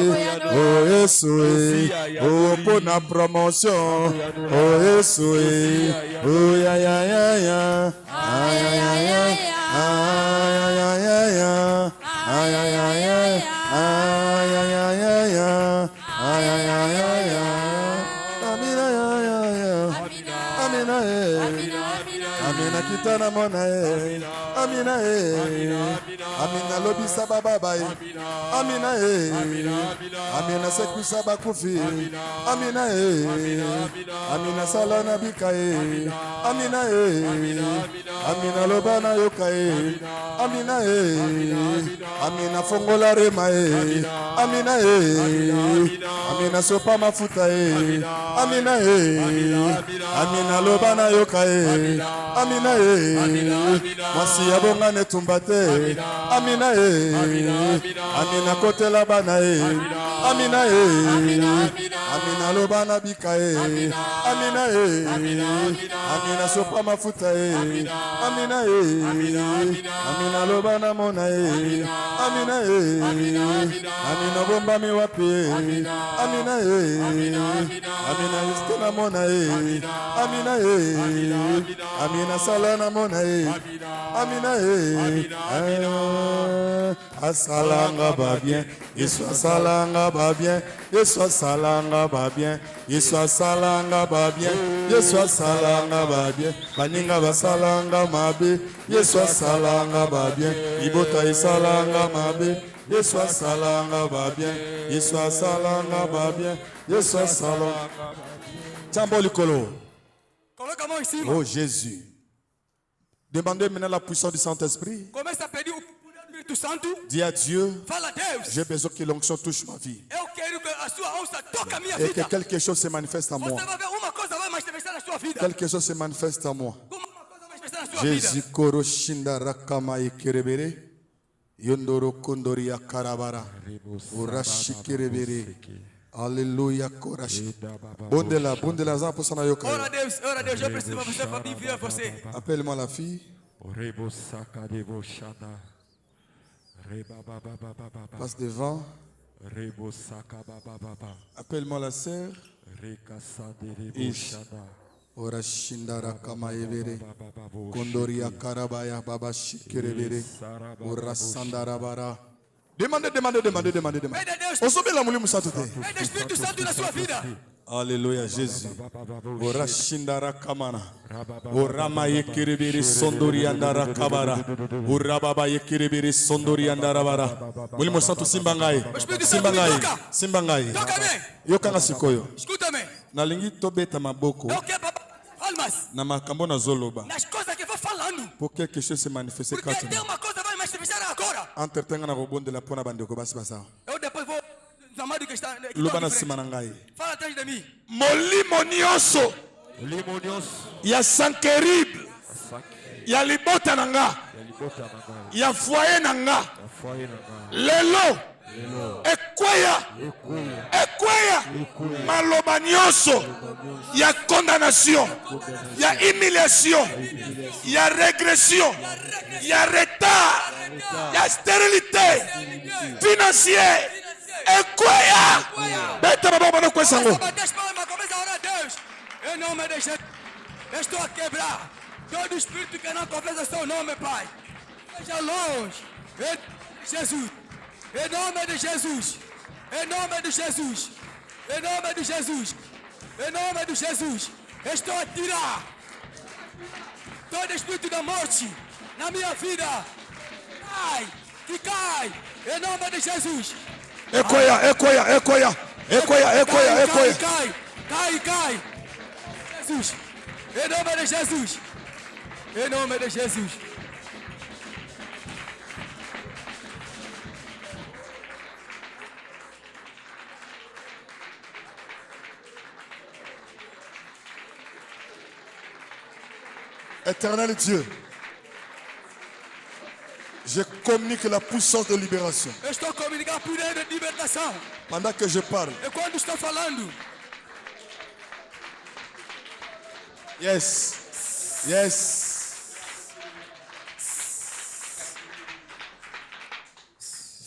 Oh Yesu e. Oh pona promotion. Oh Yesu e. Oh ya ya ya ya. Ah ya ya ya ya. Ah ya ya ya ya. Ah ya ya ya ya. Ah ya ya ya ya. Ah ya ya ya ya. Amina ya ya ya. Amina e. Amina kitana mona e. Amina e. Amina lobi saba baba e. Amina e. Amina seku saba kufi. Amina e. Amina salana bika e. Amina e. Amina lobana yoka e. Amina e. Amina fongola rema e. Amina e. Amina sopa mafuta e. Amina e. Amina lobana yoka e. Amina e. Mwasi ya bonga netumba te. Amina e. Amina kotela bana e. Amina e. Amina lobana bika e. Amina e. Amina sopa mafuta e. Amina e. Amina lobana mona e. Amina e. Amina bomba mi wapi e. Amina e. Amina istena mona e. Amina e. Amina salana mona e. Amina e. Asalanga ba bien. Yesu asalanga ba bien. Yesu asalanga ba bien. Yesu asalanga ba bien. Yesu asalanga ba bien. Baninga basalanga mabe. Yesu asalanga ba bien. Ibota isalanga mabe. Yesu asalanga ba bien. Yesu asalanga ba bien. Yesu asalanga ba bien. Tiens likolo. Coloca a mão em cima. Oh Jésus. Demandez maintenant la puissance du Saint-Esprit. Começa a pedir o poder do Espírito Santo. Dis à Dieu, Fala a Deus. j'ai besoin que l'onction touche ma vie. Eu quero que a sua onça toque a minha Et que vida. quelque chose se manifeste en moi. Você vai ver uma coisa vai manifestar na sua vida. Quelque chose se manifeste en moi. Uma coisa vai manifestar na sua vida. Jésus koro shinda rakama ikerebere. Yondoro kondori akarabara. Urashi kerebere. Alléluia, courage. Bondela, bondela, za pour sana yoka. Ora a Deus, eu preciso de você para me enviar você. Appelle-moi la fille. Rebo saka debo shada. Reba baba baba baba. Passe devant. Rebo saka baba baba. Appelle-moi la sœur. Rekasa debo Ish. shada. Ora shindara kama evere. Baba baba. Kondoria karabaya baba shikerevere. Ora sandara bara. Demandez. Pede a Deus, Osobela mulimu satute. pede o Espírito Santo na sua vida. Alléluia, Jésus. Ora shindara kamana. Ora ma yekerevere sondori andara kabara. Ora baba yekerevere sondori andara bara. Mulimu satu simbangai. Simbangai. Toca-me, Yokanga sikoyo. escuta-me. Nalingi tobeta maboko. Eu quero palmas Na makambo na zoloba. nas coisas que eu vou falando. Pour quelque chose se manifeste Porque kati. tem uma coisa que vai manifestar agora. Entretenga na robondela pona bandeko basi basa. Eu depois vou chamar que está que Loba na frente. sima na ngai. Fala atrás de mim. Molimo nyonso Limonios. ya sankerible ya libota na nga Yalibota nanga. ya foyer na nga Afoye nanga. lelo ekweya maloba nyonso ya condamnation ya humiliation ya régression ya retard ya stérilité financière ekweya beta bababa na kwesa ngo. Bater as palmas, começa a orar a Deus. Em nome de Jesus. Eu estou a quebrar todo espírito que não confessa seu nome, Pai. Seja longe. Em nome de Jesus. Em nome de Jesus. Em nome de Jesus. Em nome de Jesus. Em nome de Jesus. Estou a tirar todo espírito da morte na minha vida. Cai. Que cai. Em nome de Jesus. Ekweya. Cai. Jesus. Em nome de Jesus. Em nome de Jesus. Éternel Dieu, je communique la puissance de libération. Eu estou a comunicar poder de libertação. Pendant que je parle, E quando estou falando, yes.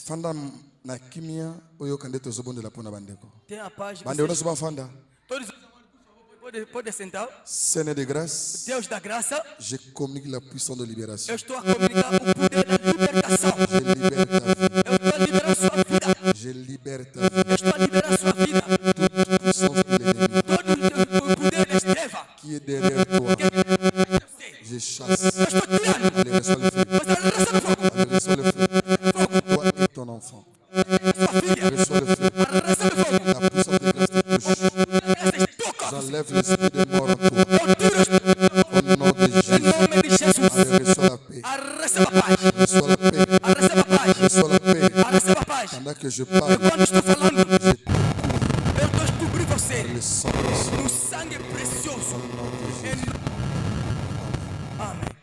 Fanda na kimia oyo kande tozobondela pona bandeko. tem a paz. Bandeko naso bafanda. Todos pode sentar. Seigneur de grâce, Deus da graça, je communique la puissance de libération. eu estou a comunicar o poder da libertação. Je libère ta vie. Eu estou a liberar sua vida. Je libère ta vie. Eu estou a liberar sua vida. Toute puissance de l'ennemi Todo o poder da Esteva. qui est derrière toi, je chasse. Eu estou tirando. Allez, reçois le feu. Você recebe fogo. Allez, reçois le feu. Toi et ton enfant. Sua filha. Reçois le feu. Recebe fogo. La puissance de grâce te touche. Graças toca. J'enlève l'esprit de mort en toi. Eu tiro Au nom de em Jésus. nome de Jesus. Allez, reçois la paix. Receba a paz. Reçois la paix. Receba a paz. Reçois la paix. Receba a paz. Pendant que je parle, Quando estou falando, je te eu estou a descobrir você le sang précieux. no sangue precioso. Au nom de Jésus. Amém.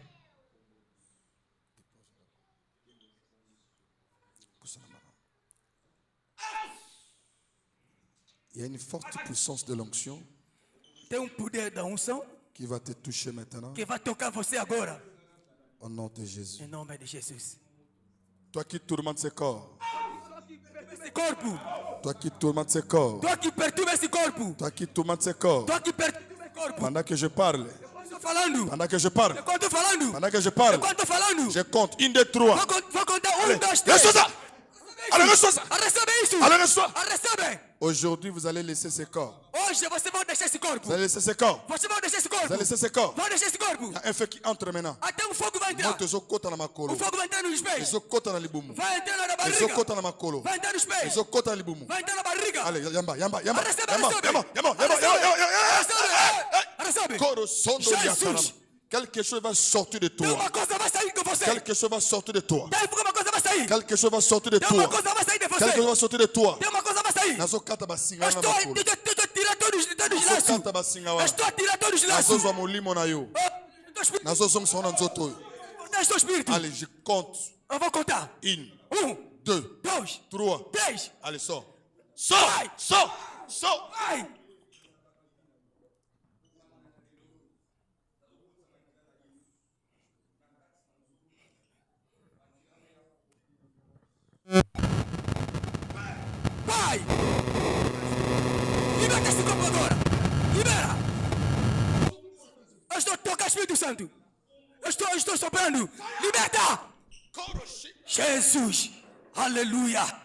Il y a une forte puissance de l'onction Tem poder da unção qui va te toucher maintenant. que vai tocar você agora. Au nom de Jésus. Em nome de Jesus. Toi qui tourmentes ce corps. Esse corpo. Toi qui tourmentes ce corps. Tô aqui perturba esse corpo. Toi qui tourmentes ce corps. Tô aqui perturba esse corpo. Pendant que je parle. Estou falando. Pendant que je parle. Quando tô falando. Pendant que je parle. Quando tô falando. Je compte. 1, 2, 3. Vou contar 1, 2, 3. Reçois ça. Allez, reçois ça. Recebe isso. Allez, reçois. Recebe. Aujourd'hui, vous allez laisser ce corps. Hoje você vai deixar esse corpo. Vous allez laisser ce corps. Você vai deixar esse Vous corpo. allez laisser ce corps. Vai deixar esse corpo. Il y a un feu qui entre maintenant. Até um fogo vai entrar. Moi, je kota na makolo. O fogo vai entrar nos pés. Je kota na libumu. Vai entrar na Je barriga. kota na makolo. Vai entrar nos pés. Je kota na libumu. Vai entrar na barriga. Allez, yamba. Recebe. Koro sondo Jesus. yakarama. Quelque chose va sortir de Tem toi. uma coisa vai sair com você. Quelque chose va sortir de toi. Tem uma coisa vai sair. Quelque chose va sortir de Tem uma toi. coisa vai sair de Quelque chose você. va sortir de toi. Tem uma coisa vai sair. Nazo kata basinga Eu na estou a makolo. tirar todos os Nazo laços. kata basinga Eu wa. estou a tirar todos os Nazo laços. zwa molimo na yo. Nazo zom sona nzoto yo. Dá seu espírito. Allez, je compte. Eu vou contar. 1, 1, 2, 2, 3. 3. Allez, sors. Sors. Sors. Saut. Vai! Vai! Liberta esse corpo agora! Libera! Eu estou tocando Espírito Santo! Eu estou soprando! Liberta! Jesus! Aleluia!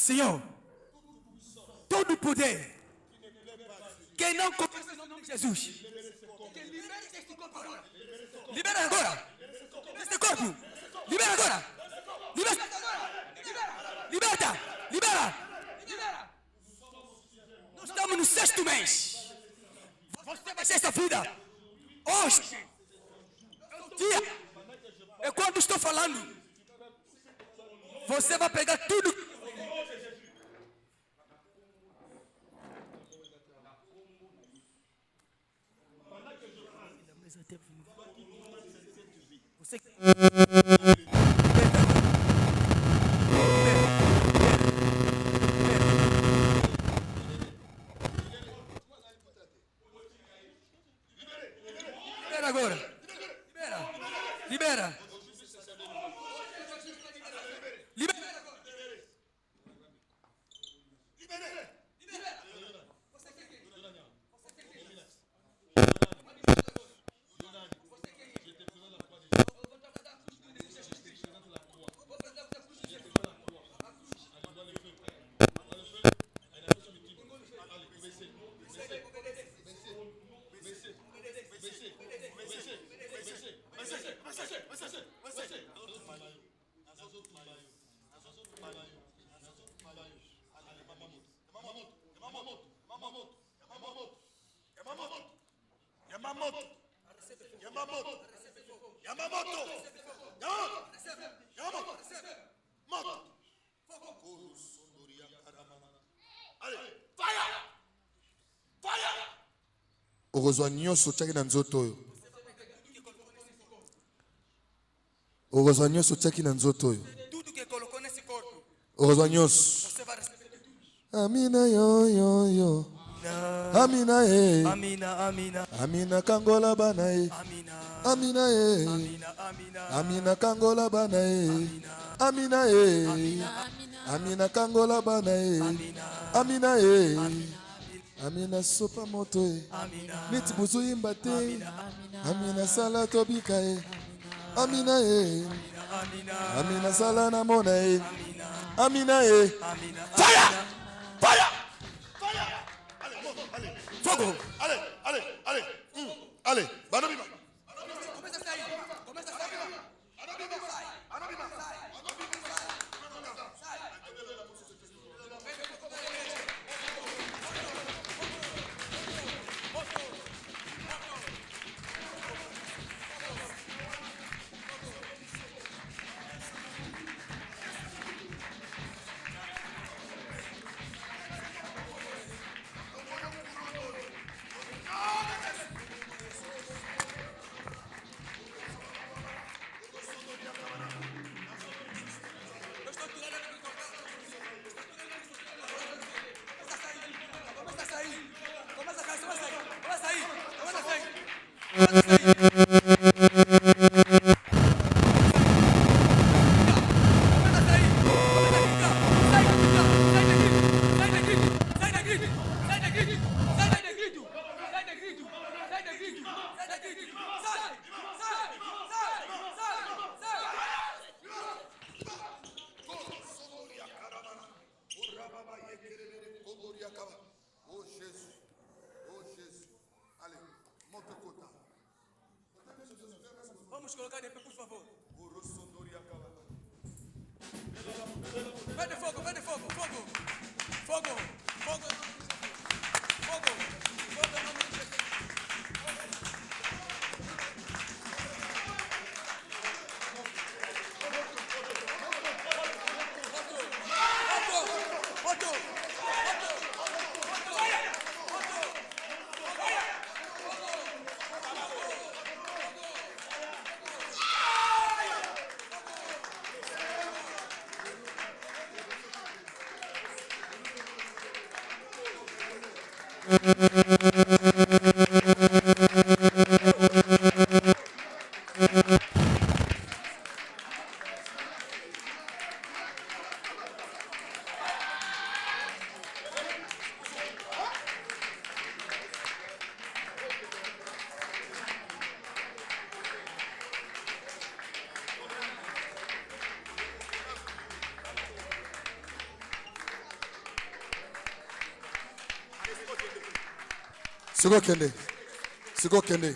Senhor, todo poder que não confessa o nome de Jesus, que libera este corpo agora. Libera agora. Este corpo. Libera agora. Liberta agora. Liberta. Libera. Nós estamos no 6º mês. Você vai ser essa vida. Hoje. É o dia. É quando estou falando. Você vai pegar tudo. Você... Libera agora. Libera. okozwa nyonso otiaki na nzoto oyo okozwa nyonso otiaki na nzoto oyo Tudo que colocou nesse corpo, okozwa nyonso você vai receber tudo. amina yo amina e Amina. amina kangola bana e amina e amina kangola bana e amina e amina kangola bana e amina e amina sopa moto e neti buzu yimba te amina sala tobika e amina e amina sala na mona e amina e fire Fogo! allez bana bima Começa a sair! Vamos colocar de pé, por favor. Vem de fogo, vem de fogo, fogo. Fogo, fogo. Fogo, fogo, em nome de Jesus. Fogo. Sego Kende. Sego Kende.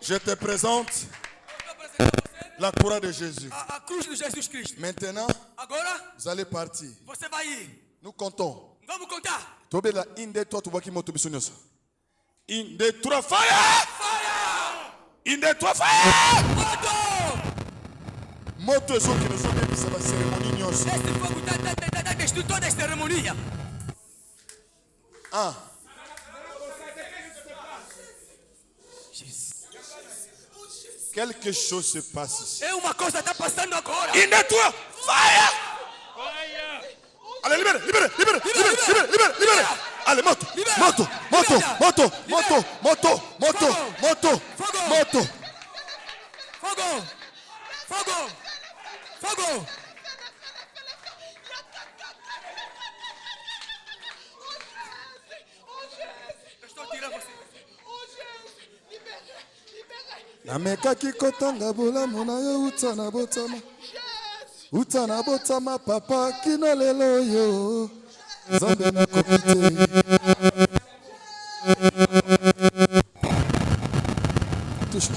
Je te présente la croix de Jésus. A cruz de Jesus Cristo. Maintenant, Agora, vous allez partir. você vai ir. Nous comptons. Vamos contar. Tobe la inde toi tu vois qui moto bisonyoso. Une, deux, trois, fire! Une, deux, trois, fire! Moto ezo qui nous ont mis la cérémonie nyonso. Esse fogo está destruindo toda a cerimônia. Ah, quelque chose se passe ici. É uma coisa está passando agora. Une, deux, trois, fire! Allez, libérez, libérez, libérez, libérez, libérez, libérez, libérez. Allez, moto, Libère. moto, moto, Libère. moto, Libère. moto, moto, moto, Fogo. moto, Fogo. moto. Fogo! Fogo! Fogo! Eu estou tirando você. Namekaki kotanga bolamu na yo uta na botama. Uta na botama papa kino lelo yo. Zambe na kopite. Touche.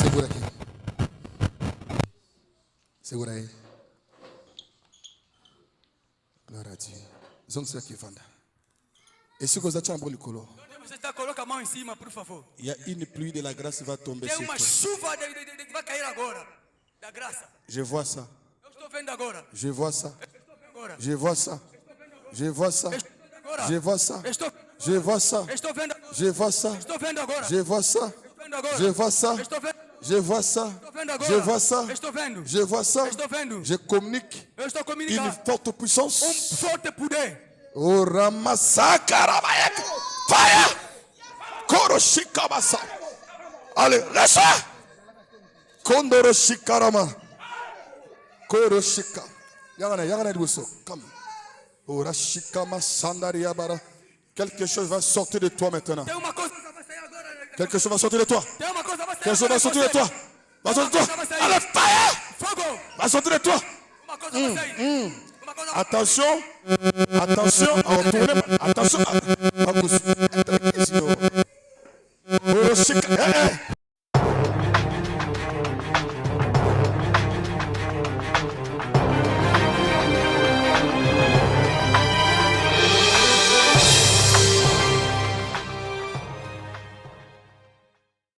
Segura aqui. Segura aí. Glória a Deus. Zonse aqui, Vanda. Esse coisa chambo likolo. Você está coloca a mão em cima, por favor. Il y a une pluie de la grâce qui va tomber Tem sur uma toi. chuva que vai cair agora. Da graça. Je vois ça. Eu estou vendo agora. Je vois ça. Agora. Je vois ça. Je vois ça. Agora. Je vois ça. Estou, Je vois ça. estou vendo. Je vois ça. Estou vendo agora. Je vois ça. Estou vendo agora. Je vois ça. Estou vendo. Je vois ça. Estou vendo agora. Je vois ça. Estou vendo. Je vois ça. Estou vendo. Je communique Eu estou une comunicando. forte puissance. Forte poder. Oh Ramasaka Rabayaka. Fire! Koroshikabasa. Allez, lâchez! Kondoroshikarama. Koroshika. Yagana Dibuso. Come. Orashikama Sandariabara. Quelque chose va sortir de toi maintenant. Tem uma coisa que vai sair agora. Quelque chose va sortir de toi. Tem uma coisa que vai sair Quelque chose va agora. sortir de toi. Va sortir de toi. Allez, fire! Fogo. Va sortir de toi. Uma coisa vai sair. Uma coisa vai Attention. Attention à retourner. Attention à Bakusu.